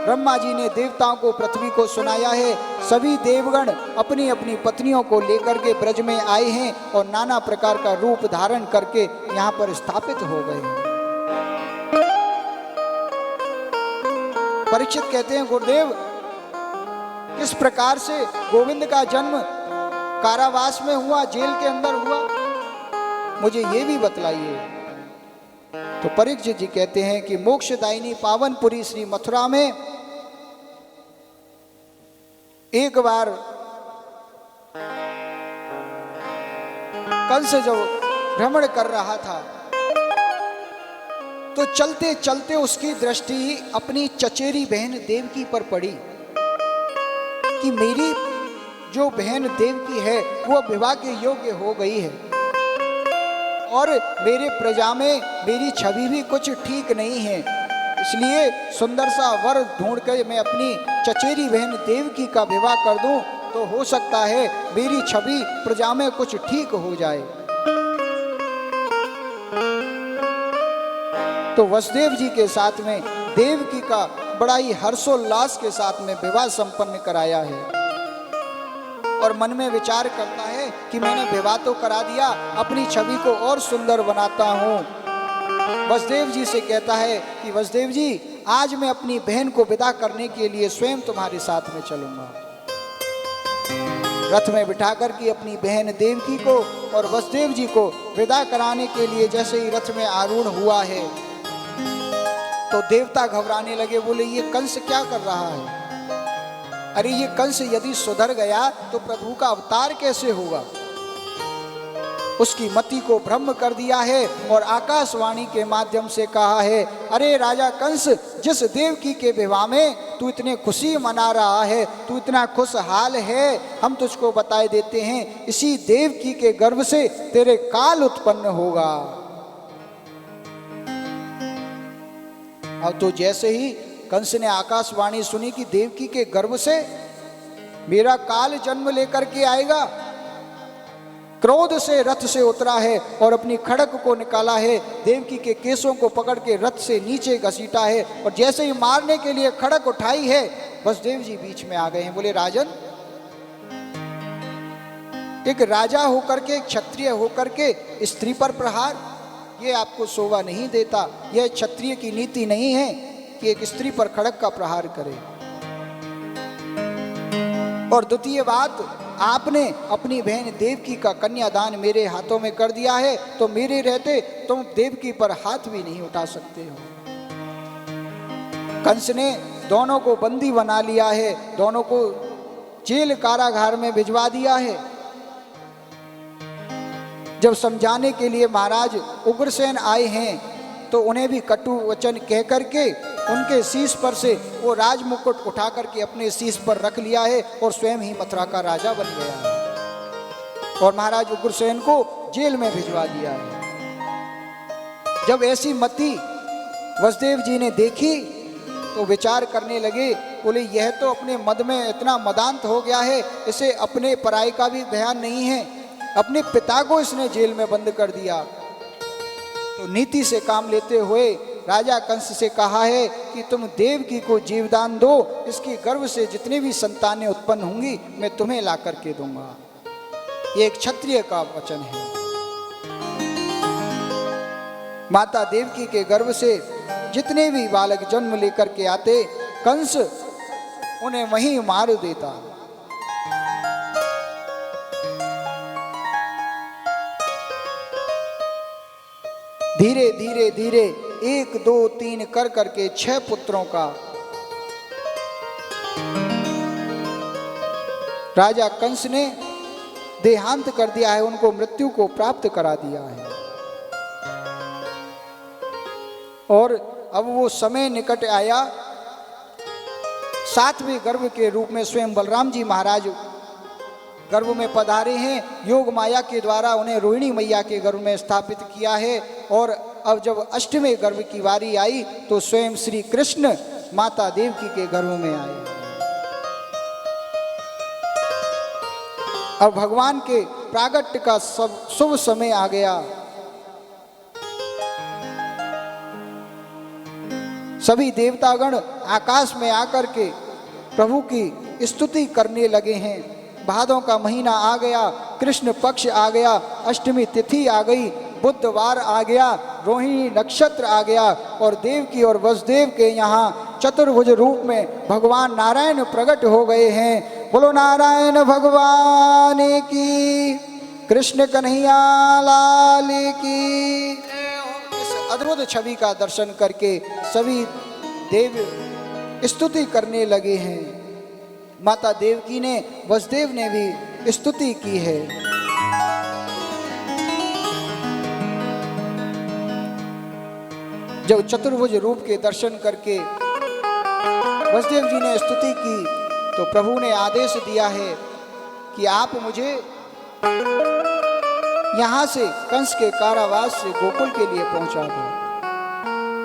ब्रह्मा जी ने देवताओं को, पृथ्वी को सुनाया है। सभी देवगण अपनी अपनी पत्नियों को लेकर के ब्रज में आए हैं और नाना प्रकार का रूप धारण करके यहाँ पर स्थापित हो गए हैं। परीक्षित कहते हैं, गुरुदेव किस प्रकार से गोविंद का जन्म कारावास में हुआ, जेल के अंदर हुआ, मुझे ये भी बतलाइए। तो परीक्षित जी कहते हैं कि मोक्षदायिनी पावनपुरी श्री मथुरा में एक बार कंस जब भ्रमण कर रहा था तो चलते चलते उसकी दृष्टि अपनी चचेरी बहन देवकी पर पड़ी कि मेरी जो बहन देवकी है वो विवाह के योग्य हो गई है और मेरे प्रजा में मेरी छवि भी कुछ ठीक नहीं है, इसलिए सुंदर सा वर ढूंढ कर मैं अपनी चचेरी बहन देवकी का विवाह कर दूं तो हो सकता है मेरी छवि प्रजा में कुछ ठीक हो जाए। तो वसुदेव जी के साथ में देवकी का बड़ा ही हर्षोल्लास के साथ में विवाह संपन्न कराया है और मन में विचार करता है कि मैंने विवाह तो करा दिया, अपनी छवि को और सुंदर बनाता हूँ। वसुदेव जी से कहता है कि वसुदेव जी आज मैं अपनी बहन को विदा करने के लिए स्वयं तुम्हारे साथ में चलूंगा। रथ में बिठा कर के अपनी बहन देवकी को और वसुदेव जी को विदा कराने के लिए जैसे ही रथ में आरूढ़ हुआ है तो देवता घबराने लगे, बोले ये कंस क्या कर रहा है? अरे ये कंस यदि सुधर गया तो प्रभु का अवतार कैसे होगा? उसकी मति को भ्रम कर दिया है और आकाशवाणी के माध्यम से कहा है, अरे राजा कंस, जिस देवकी के विवाह में तू इतने खुशी मना रहा है, तू इतना खुशहाल है, हम तुझको बताए देते हैं इसी देवकी के गर्भ से तेरे काल उत्पन्न होगा। अब तो जैसे ही कंस ने आकाशवाणी सुनी कि देवकी के गर्भ से मेरा काल जन्म लेकर के आएगा, क्रोध से रथ से उतरा है और अपनी खड़ग को निकाला है, देवकी के केसों को पकड़ के रथ से नीचे घसीटा है और जैसे ही मारने के लिए खड़ग उठाई है वसुदेव जी बीच में आ गए हैं। बोले राजन, एक राजा होकर के, क्षत्रिय होकर के स्त्री पर प्रहार, ये आपको शोभा नहीं देता। यह क्षत्रिय की नीति नहीं है कि एक स्त्री पर खड़ग का प्रहार करे। और द्वितीय बात, आपने अपनी बहन देवकी का कन्यादान मेरे हाथों में कर दिया है तो मेरे रहते तुम देवकी पर हाथ भी नहीं उठा सकते हो। कंस ने दोनों को बंदी बना लिया है, दोनों को जेल कारागार में भिजवा दिया है। जब समझाने के लिए महाराज उग्रसेन आए हैं तो उन्हें भी कटु वचन कह करके उनके शीश पर से वो राज मुकुट उठा करके अपने शीश पर रख लिया है और स्वयं ही मथुरा का राजा बन गया है और महाराज उग्रसेन को जेल में भिजवा दिया है। जब ऐसी मति वसुदेव जी ने देखी तो विचार करने लगे, बोले यह तो अपने मद में इतना मदांत हो गया है, इसे अपने पराई का भी ध्यान नहीं है, अपने पिता को इसने जेल में बंद कर दिया। तो नीति से काम लेते हुए राजा कंस से कहा है कि तुम देवकी को जीवदान दो, इसकी गर्भ से जितनी भी संतानें उत्पन्न होंगी मैं तुम्हें ला करके दूंगा। ये एक क्षत्रिय का वचन है। माता देवकी के गर्भ से जितने भी बालक जन्म लेकर के आते, कंस उन्हें वहीं मार देता। धीरे धीरे धीरे 1 2 3 कर करके 6 पुत्रों का राजा कंस ने देहांत कर दिया है, उनको मृत्यु को प्राप्त करा दिया है। और अब वो समय निकट आया, 7वें गर्भ के रूप में स्वयं बलराम जी महाराज गर्भ में पधारे हैं। योग माया के द्वारा उन्हें रोहिणी मैया के गर्भ में स्थापित किया है। और अब जब 8वें गर्भ की बारी आई तो स्वयं श्री कृष्ण माता देवकी के गर्भ में आए। अब भगवान के प्रागट्य का सब शुभ समय आ गया। सभी देवतागण आकाश में आकर के प्रभु की स्तुति करने लगे हैं। भादों का महीना आ गया, कृष्ण पक्ष आ गया, अष्टमी तिथि आ गई, बुधवार आ गया, रोहिणी नक्षत्र आ गया और देवकी और वसुदेव के यहाँ चतुर्भुज रूप में भगवान नारायण प्रकट हो गए हैं। बोलो नारायण भगवान की, कृष्ण कन्हैया लाल की। इस अद्भुत छवि का दर्शन करके सभी देव स्तुति करने लगे हैं। माता देवकी ने, वसुदेव ने भी स्तुति की है। जब चतुर्भुज रूप के दर्शन करके वसुदेव जी ने स्तुति की तो प्रभु ने आदेश दिया है कि आप मुझे यहां से कंस के कारावास से गोकुल के लिए पहुंचा दो।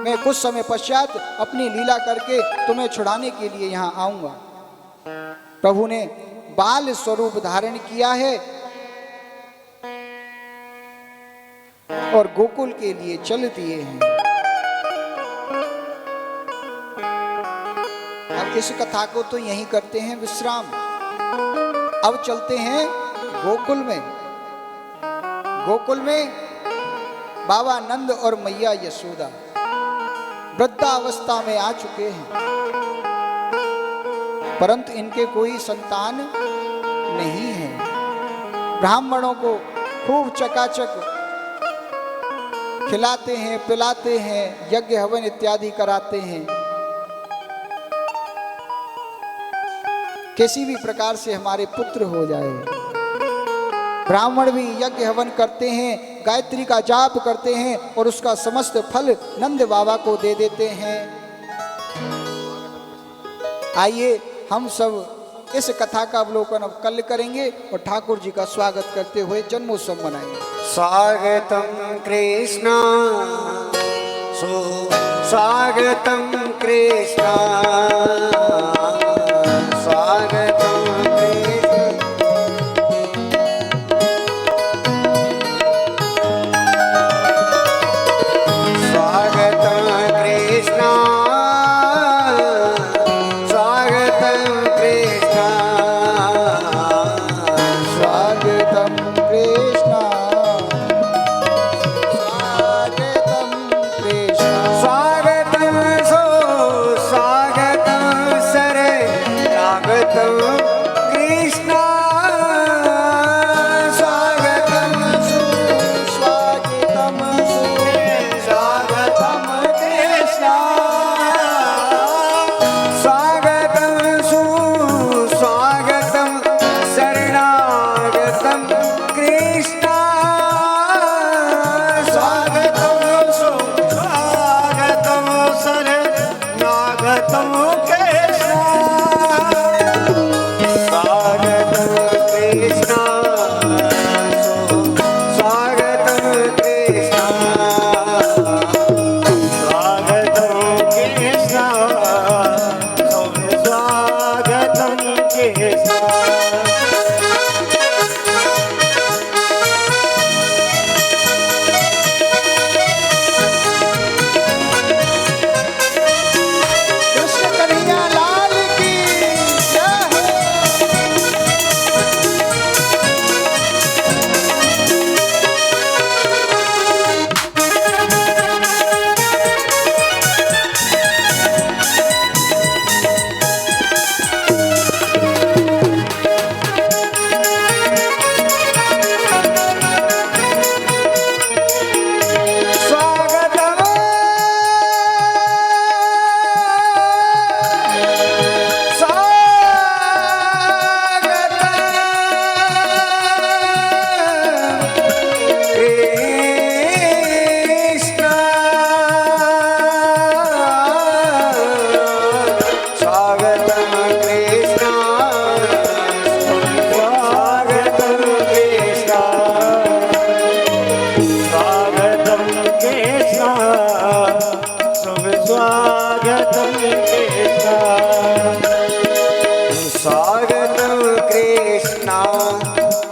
मैं कुछ समय पश्चात अपनी लीला करके तुम्हें छुड़ाने के लिए यहां आऊंगा। प्रभु ने बाल स्वरूप धारण किया है और गोकुल के लिए चल दिए हैं। अब इस कथा को तो यहीं करते हैं विश्राम। अब चलते हैं गोकुल में। गोकुल में बाबा नंद और मैया यशोदा वृद्धावस्था में आ चुके हैं, परंतु इनके कोई संतान नहीं है। ब्राह्मणों को खूब चकाचक खिलाते हैं, पिलाते हैं, यज्ञ हवन इत्यादि कराते हैं। किसी भी प्रकार से हमारे पुत्र हो जाए। ब्राह्मण भी यज्ञ हवन करते हैं, गायत्री का जाप करते हैं और उसका समस्त फल नंद बाबा को दे देते हैं। आइए हम सब इस कथा का अवलोकन अब कल करेंगे और ठाकुर जी का स्वागत करते हुए जन्मोत्सव मनाएंगे। स्वागतम कृष्ण स्वागतम कृष्ण स्वागतम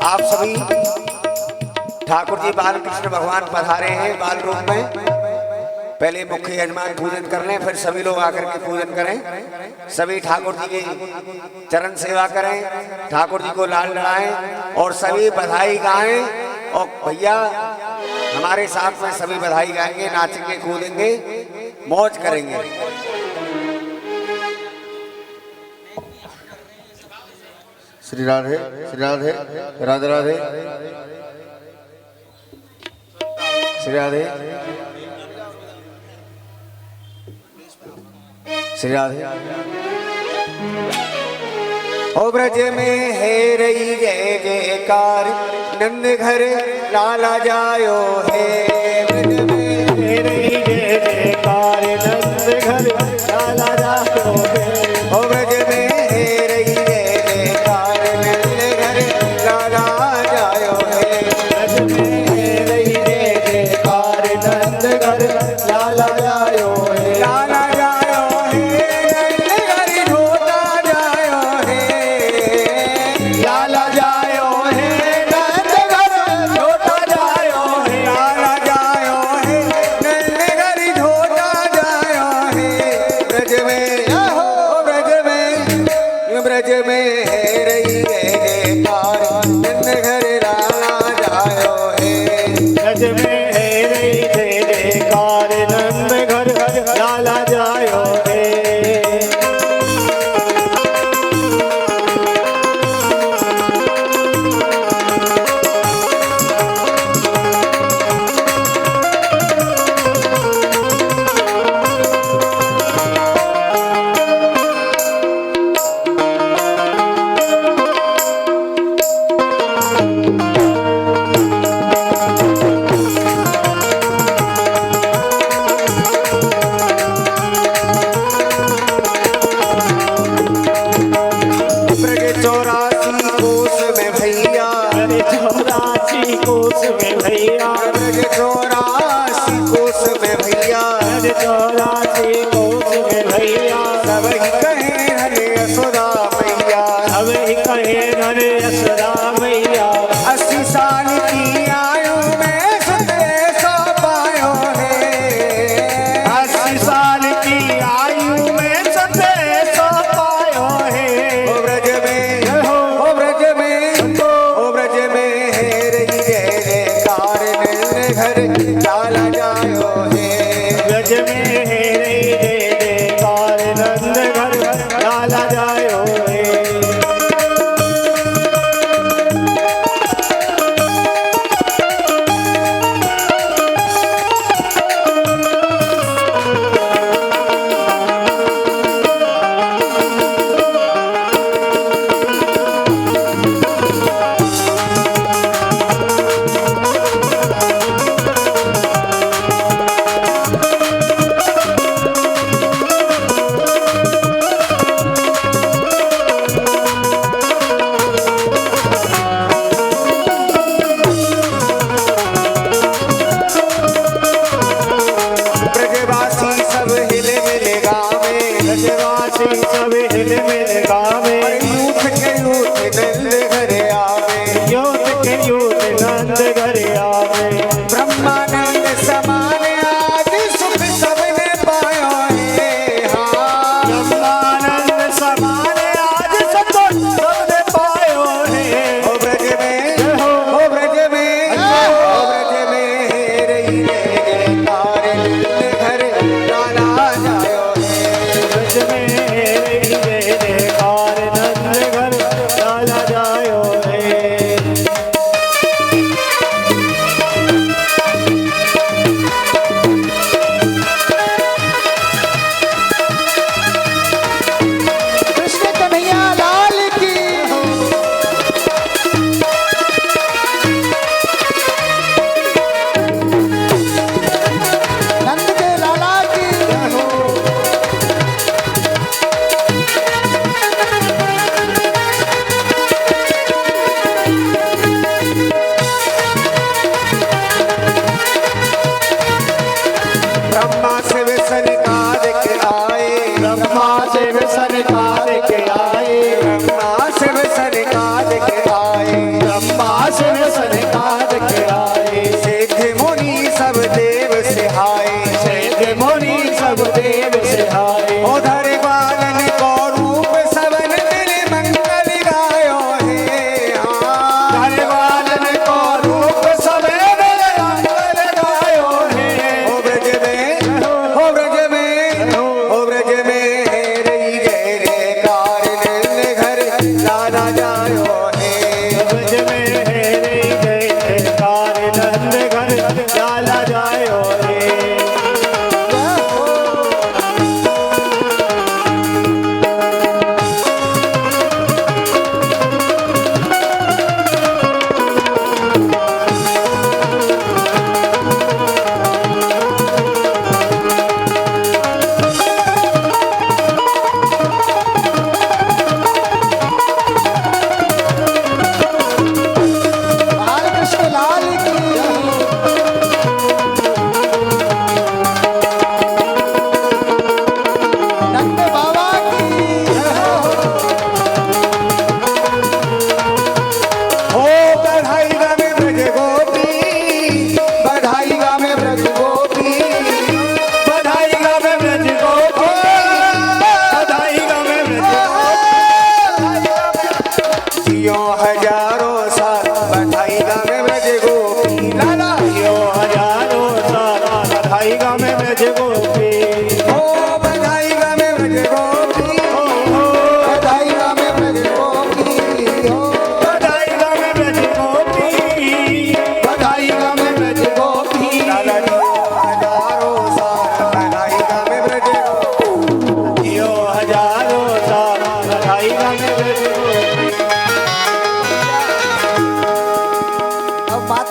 आप सभी ठाकुर जी बालकृष्ण भगवान पधारे हैं बाल रूप में। पहले मुख्य यजमान पूजन कर लें, फिर सभी लोग आकर के पूजन करें। सभी ठाकुर जी की चरण सेवा करें, ठाकुर जी को लाल लड़ाएं और सभी बधाई गाएं। और भैया हमारे साथ में सभी बधाई गाएंगे, नाचेंगे, कूदेंगे, मौज करेंगे। श्री राधे, श्री राधे, राधे राधे, श्री राधे, श्री राधे। ओ ब्रज में है रही जय जयकार, नंद घर लाला जायो है। ब्रज में है रही जय जयकार, नंद घर लाला जायो है। ओ ब्रज में है रही जय जयकार, नंद घर लाला जायो है। ब्रज में है रही जय जयकार, नंद घर लाला जायो है। लाला ब्रज में है रही जय जयकार, नंद घर लाला जायो है। ब्रज में है रही जय जयकार, नंद घर लाला जायो है।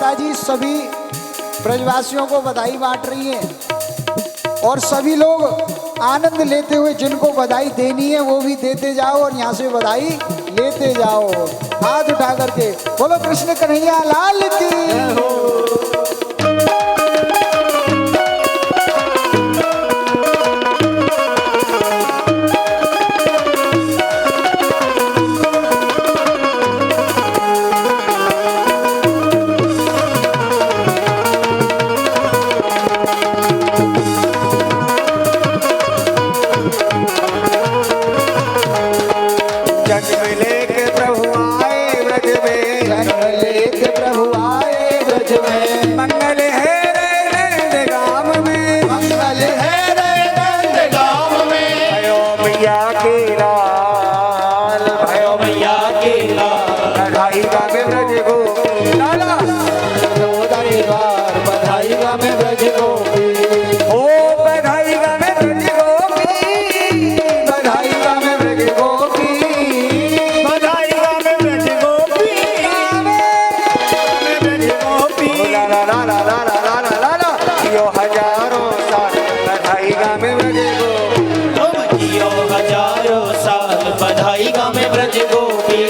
माता जी सभी ब्रजवासियों को बधाई बांट रही हैं और सभी लोग आनंद लेते हुए जिनको बधाई देनी है वो भी देते जाओ और यहाँ से बधाई लेते जाओ। हाथ उठा करके बोलो कृष्ण कन्हैया लाल की। जन्म लेके प्रभु आए ब्रज में, जन्म लेके प्रभु आए ब्रज में, मंगल है रे नंदगाम में, मंगल है रे नंदगाम में। भयो मैया के लाल, भयो मैया के लाल, बधाई गावे ब्रज को लाला, बधाई बार बधाई गावे ब्रज गोपी, ओ बधाई गावे ब्रज गोपी, बधाई गावे ब्रज गोपी, बधाई गावे ब्रज गोपी, गावे ब्रज गोपी, ला ला ला ला ला ला ला ला ला, यो हजारों साल बधाई गावे ब्रज गोपी, तुम जियो हजारों साल बधाई गावे ब्रज गोपी।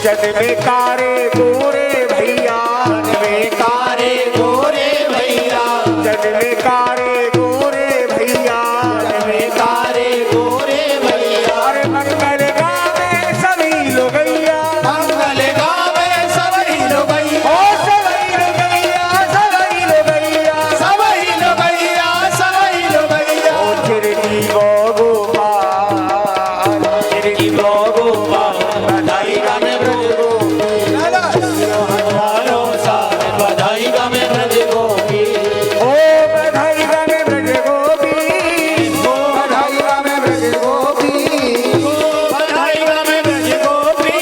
जग में कारे गोरे भैया, जग में कारे गोरे भैया, जग में कारे गोरे भैया, जग में कारे गोरे भैया, अरे मंगल गावे सभी लोगैया, मंगल गावे सभी लोगैया, ओ सभी लोगैया, सभी लोगैया, सभी लोगैया, सभी लोगैया। ओ चिरजीवो गोपाल, चिरजीवो गोपाल, बधाई गावे ब्रज गोपी, लाला, हजारों साल बधाई गावे ब्रज गोपी, ओ बधाई गावे ब्रज गोपी, ओ बधाई गावे ब्रज गोपी, बधाई गावे ब्रज गोपी,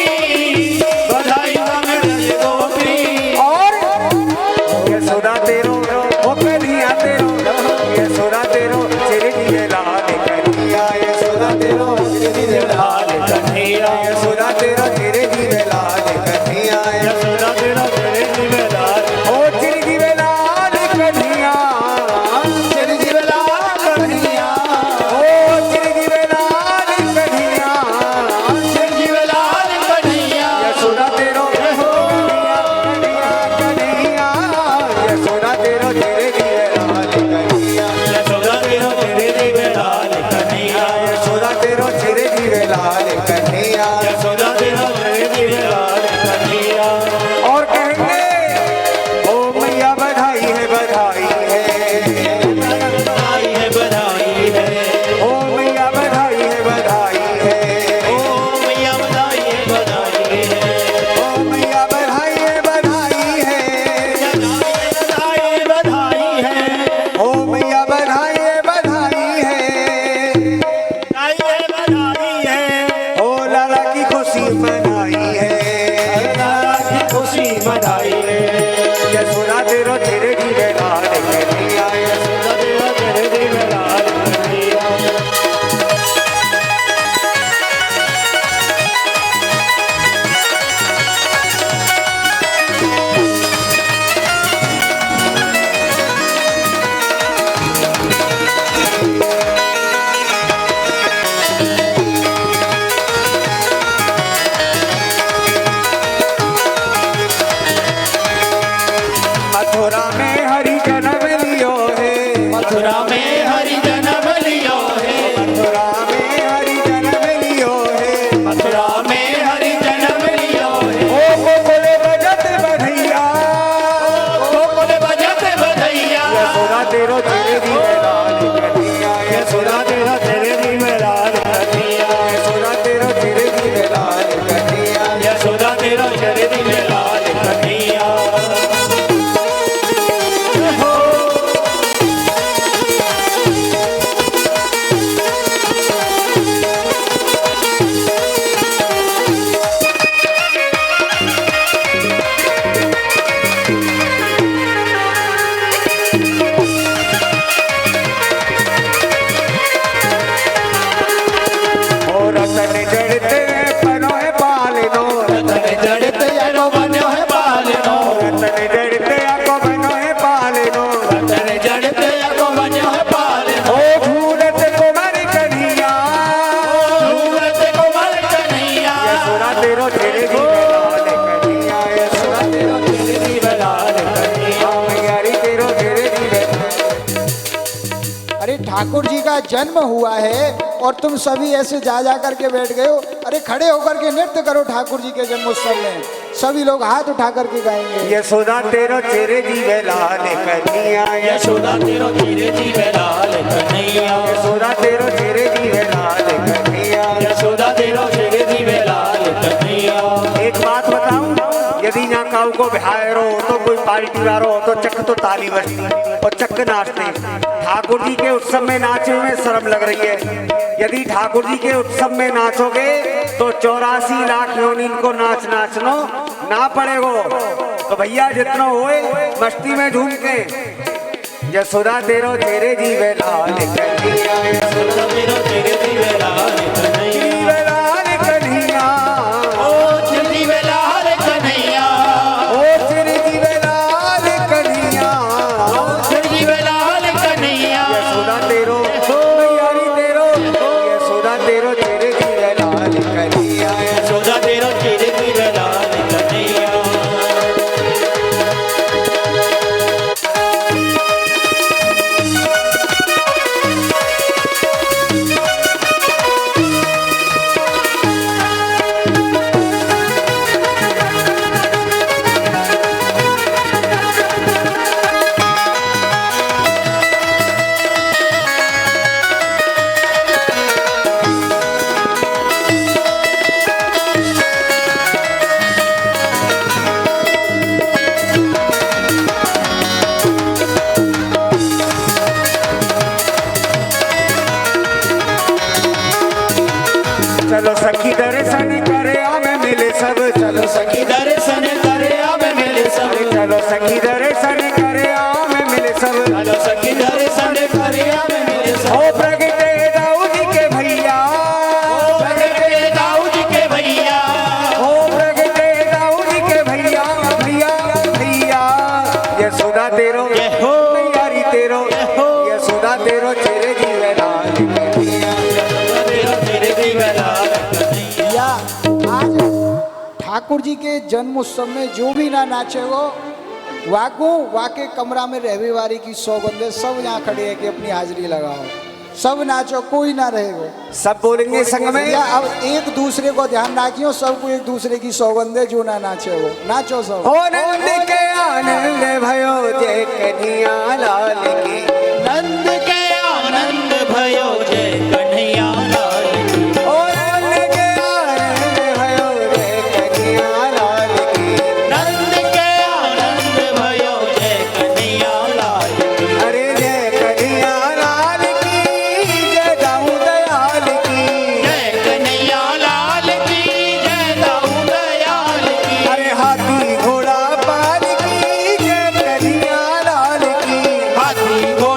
बधाई गावे ब्रज गोपी। और यशोदा तेरो वो कन्हैया तेरो, यशोदा तेरो चिरजीवे लाल कन्हैया, यशोदा तेरो चिरजीवे लाल कन्हैया, यशोदा तेरो चिरजीवे लाल कन्हैया, यशोदा तेरा तेरे जीवे लाल, ओ चिरजीवे लाल कन्हैया, चिरंजीव लाल कन्हैया, ओ चिरजीवे लाल कन्हैया, चिरंजीव लाल कन्हैया। यशोदा तेरो कन्हैया, कन्हैया, यशोदा तेरो चिरजीवे लाल कन्हैया, यशोदा तेरा तेरे जीवे लाल कन्हैया, यशोदा तेरो चिरजीवे लाल कन्हैया। यशोदा तेरा तेरे जीवे लाल कन्हैया। और कहेंगे ओ मैया बधाई है, बधाई है, बधाई है बधाई है, ओ मैया बधाई है, बधाई है, ओ मैया बधाई है बधाई है, ओ मैया बधाई है, बधाई है, बधाई है बधाई है, ओ मैया बधाई है, बधाई है, बधाई है बधाई है, ओ लाला की खुशी मनाई है, लाला की खुशी मनाई है, यशोदा तेरो तेरे जीवे लाल कन्हैया, यशोदा तेरा तेरे जीवे लाल कन्हैया। मथुरा में हरि जन्म लियो है, मथुरा में हरि जन्म लियो है, मथुरा में हरि जन्म लियो है, मथुरा में हरि जन्म लियो है, ओ गोकुल बजत बधैया, गोकुल बजत बधैया, यशोदा तेरो तेरे जीवे लाल कन्हैया, यशोदा तेरा तेरे जीवे लाल कन्हैया, यशोदा तेरो तेरे जीवे लाल कन्हैया, यशोदा तेरा तेरे जीवे लाल कन्हैया। ओ ठाकुर जी का जन्म हुआ है और तुम सभी ऐसे जा करके बैठ गए हो। अरे खड़े होकर के नृत्य करो ठाकुर जी के जन्मोत्सव में, सभी लोग हाथ उठा करके गाएंगे। यशोदा तेरो चेरे जीवे लाल कन्हैया, यशोदा तेरो चेरे जीवे लाल कन्हैया, यशोदा तेरो चेरे जीवे लाल कन्हैया, यशोदा तेरो चेरे जीवे लाल कन्हैया। एक बात बताऊं, यदि ना काऊ को बिहारो तो कोई पार्टी वारो तो चक तो ताली बजती और चक नाचते। ठाकुर जी के उत्सव में नाचने में शर्म लग रही है। यदि ठाकुर जी के उत्सव में नाचोगे तो 84 लाख योनिन को नाच नाचनो ना पड़ेगो। तो भैया जितना होए मस्ती में झूम के यशोदा तेरो तेरे जीवे लाल कन्हैया, यशोदा तेरो चेरे जीवे लाल कन्हैया, जीवे लाल कन्हैया, ओ चेरे जीवे लाल कन्हैया, ओ तेरे जीवे लाल कन्हैया, ओ चेरे जीवे लाल कन्हैया। यशोदा तेरो मैयारी तेरो, यशोदा तेरो तेरे जीवे लाल कन्हैया, यशोदा तेरो चेरे जीवे लाल कन्हैया। चलो सखी दर्शन करे हमें मिले सब, चलो सखी सखी दर्शन करे आवे मिले सब, चलो सखी दर्शन करे हमें मिले सब। चलो सखी दर्शन करे आवे मिले सब। हो प्रगटे दाऊद के भैया, ओ प्रगटे दाऊद के भैया, हो प्रगटे दाऊद के भैया, भैया भैया यशोदा तेरो जय हो। मैयारी तेरो, जय हो। यशोदा तेरो चेरे जीवे लाल कन्हैया। यशोदा तेरो चेरे जीवे लाल कन्हैया। या आज ठाकुर जी के जन्मोत्सव में जो भी ना नाचे वो वाकू वाके कमरा में रहने वाली की सौगंधे सब यहाँ खड़े हैं कि अपनी हाजिरी लगाओ, सब नाचो, कोई ना रहेगा। सब बोलेंगे संग में, या अब एक दूसरे को ध्यान रखियो, सबको एक दूसरे की सौगंधे, जो ना नाचे वो नाचो सब। हो नंद के आनंद भयो जय कन्हैया लाल की, नंद के आनंद भयो जय कन्हैया लाल की। हो नंद के आनंद भयो जय कन्हैया लाल की, नंद के आनंद भयो जय कन्हैया लाल की। अरे जय कन्हैया लाल की, जय दाऊ दयाल की, जय कन्हैया लाल की, जय दाऊ दयाल की। अरे हाथी घोड़ा पाल की, जय कन्हैया लाल की, हाथी घोड़ा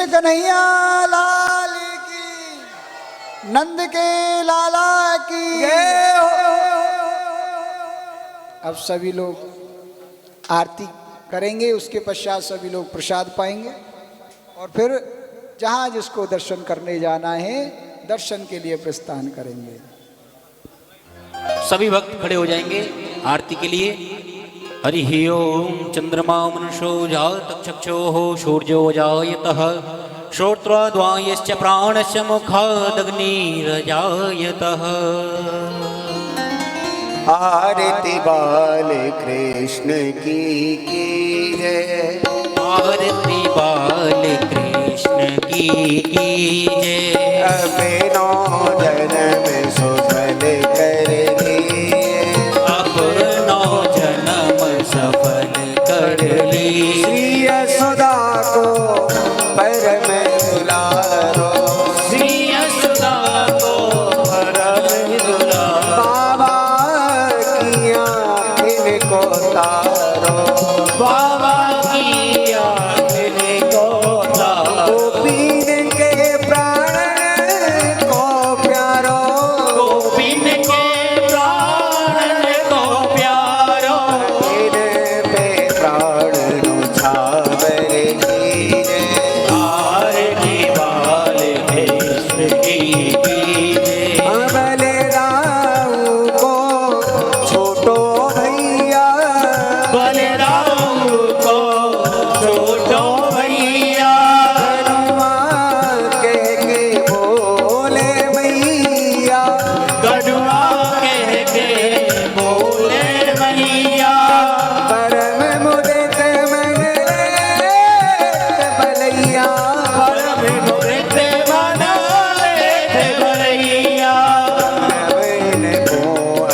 कृष्ण कन्हैया लाल की, नंद के लाला की जय हो। अब सभी लोग आरती करेंगे, उसके पश्चात सभी लोग प्रसाद पाएंगे और फिर जहाँ जिसको दर्शन करने जाना है दर्शन के लिए प्रस्थान करेंगे। सभी भक्त खड़े हो जाएंगे आरती के लिए। हरि ओम चंद्रमा मनुषो जात चक्षुः सूर्यो जायतः श्रोत्रद्वायश्च प्राणस्य मुखादग्निर्जायतः। आरती बाल कृष्ण की जय। आरती बाल कृष्ण की जय। अपनो जन्म सुफल कर लिए, अपनो जन्म सफल कर ली। श्री यशोदा को परम दुलारो, श्री यशोदा को परम दुलारो। बाबा की आँखिन को तारो, बाबा की आँखिन को तारो। गोपीन के प्राण को प्यारो, गोपीन के प्राण को प्यारो। इन पे प्राण नुछावर कीजे। आरती बाल कृष्ण की जय। बलराम को छोटो भैया, बलराम को छोटो भैया। हनुमान कह के बोले मैया, कड़वा कह के बोले मैया। परम मुदित मन लेत बलैया, परम मुदित मन लेत बलैया। नवन को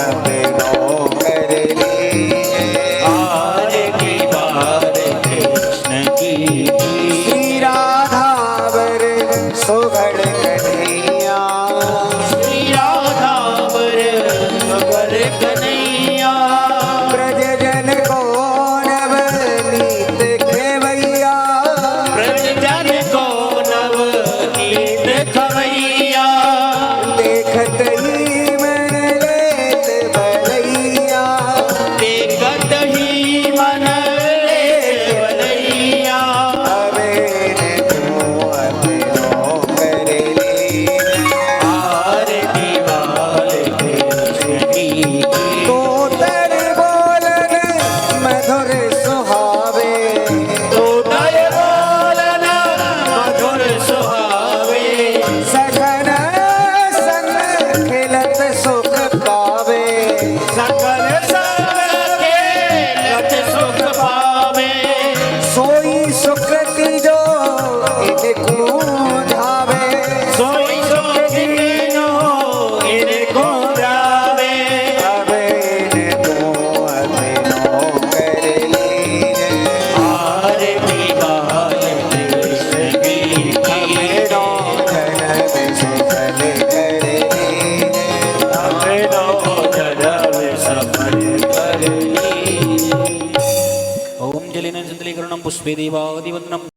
अपनो कर लीजे। आरती बाल कृष्ण की श्री राधावर सुघड़ कन्हैया, श्री राधा वर मगर कन्हैया। ब्रज जन को नवनीत खेवैया, ब्रज जन को नवनीत खवैया। देखत ही मन लेत बलैया, देखत ही मन लेत बलैया। अबेन को अपनो कर लीजे। आरती बाल कृष्ण की तो तर बोलन मधुर सुहावे, तो दय बोलन मधुर सुहावे। सघन संग खिलत सुख पावे, सकल संग खेलत सुख पावे। सोई सुकृति जो इनको धावे, सोई सुखिनो इनको जावे। अबेन को अपनो कर लीजे। आरती बाल कृष्ण की अपनो जन्म सुफल कर लीजे। अपनो जन्म सफल कर ली। ओम जलिन संतलीकरणं पुष्पे देवादिवन्दनम्।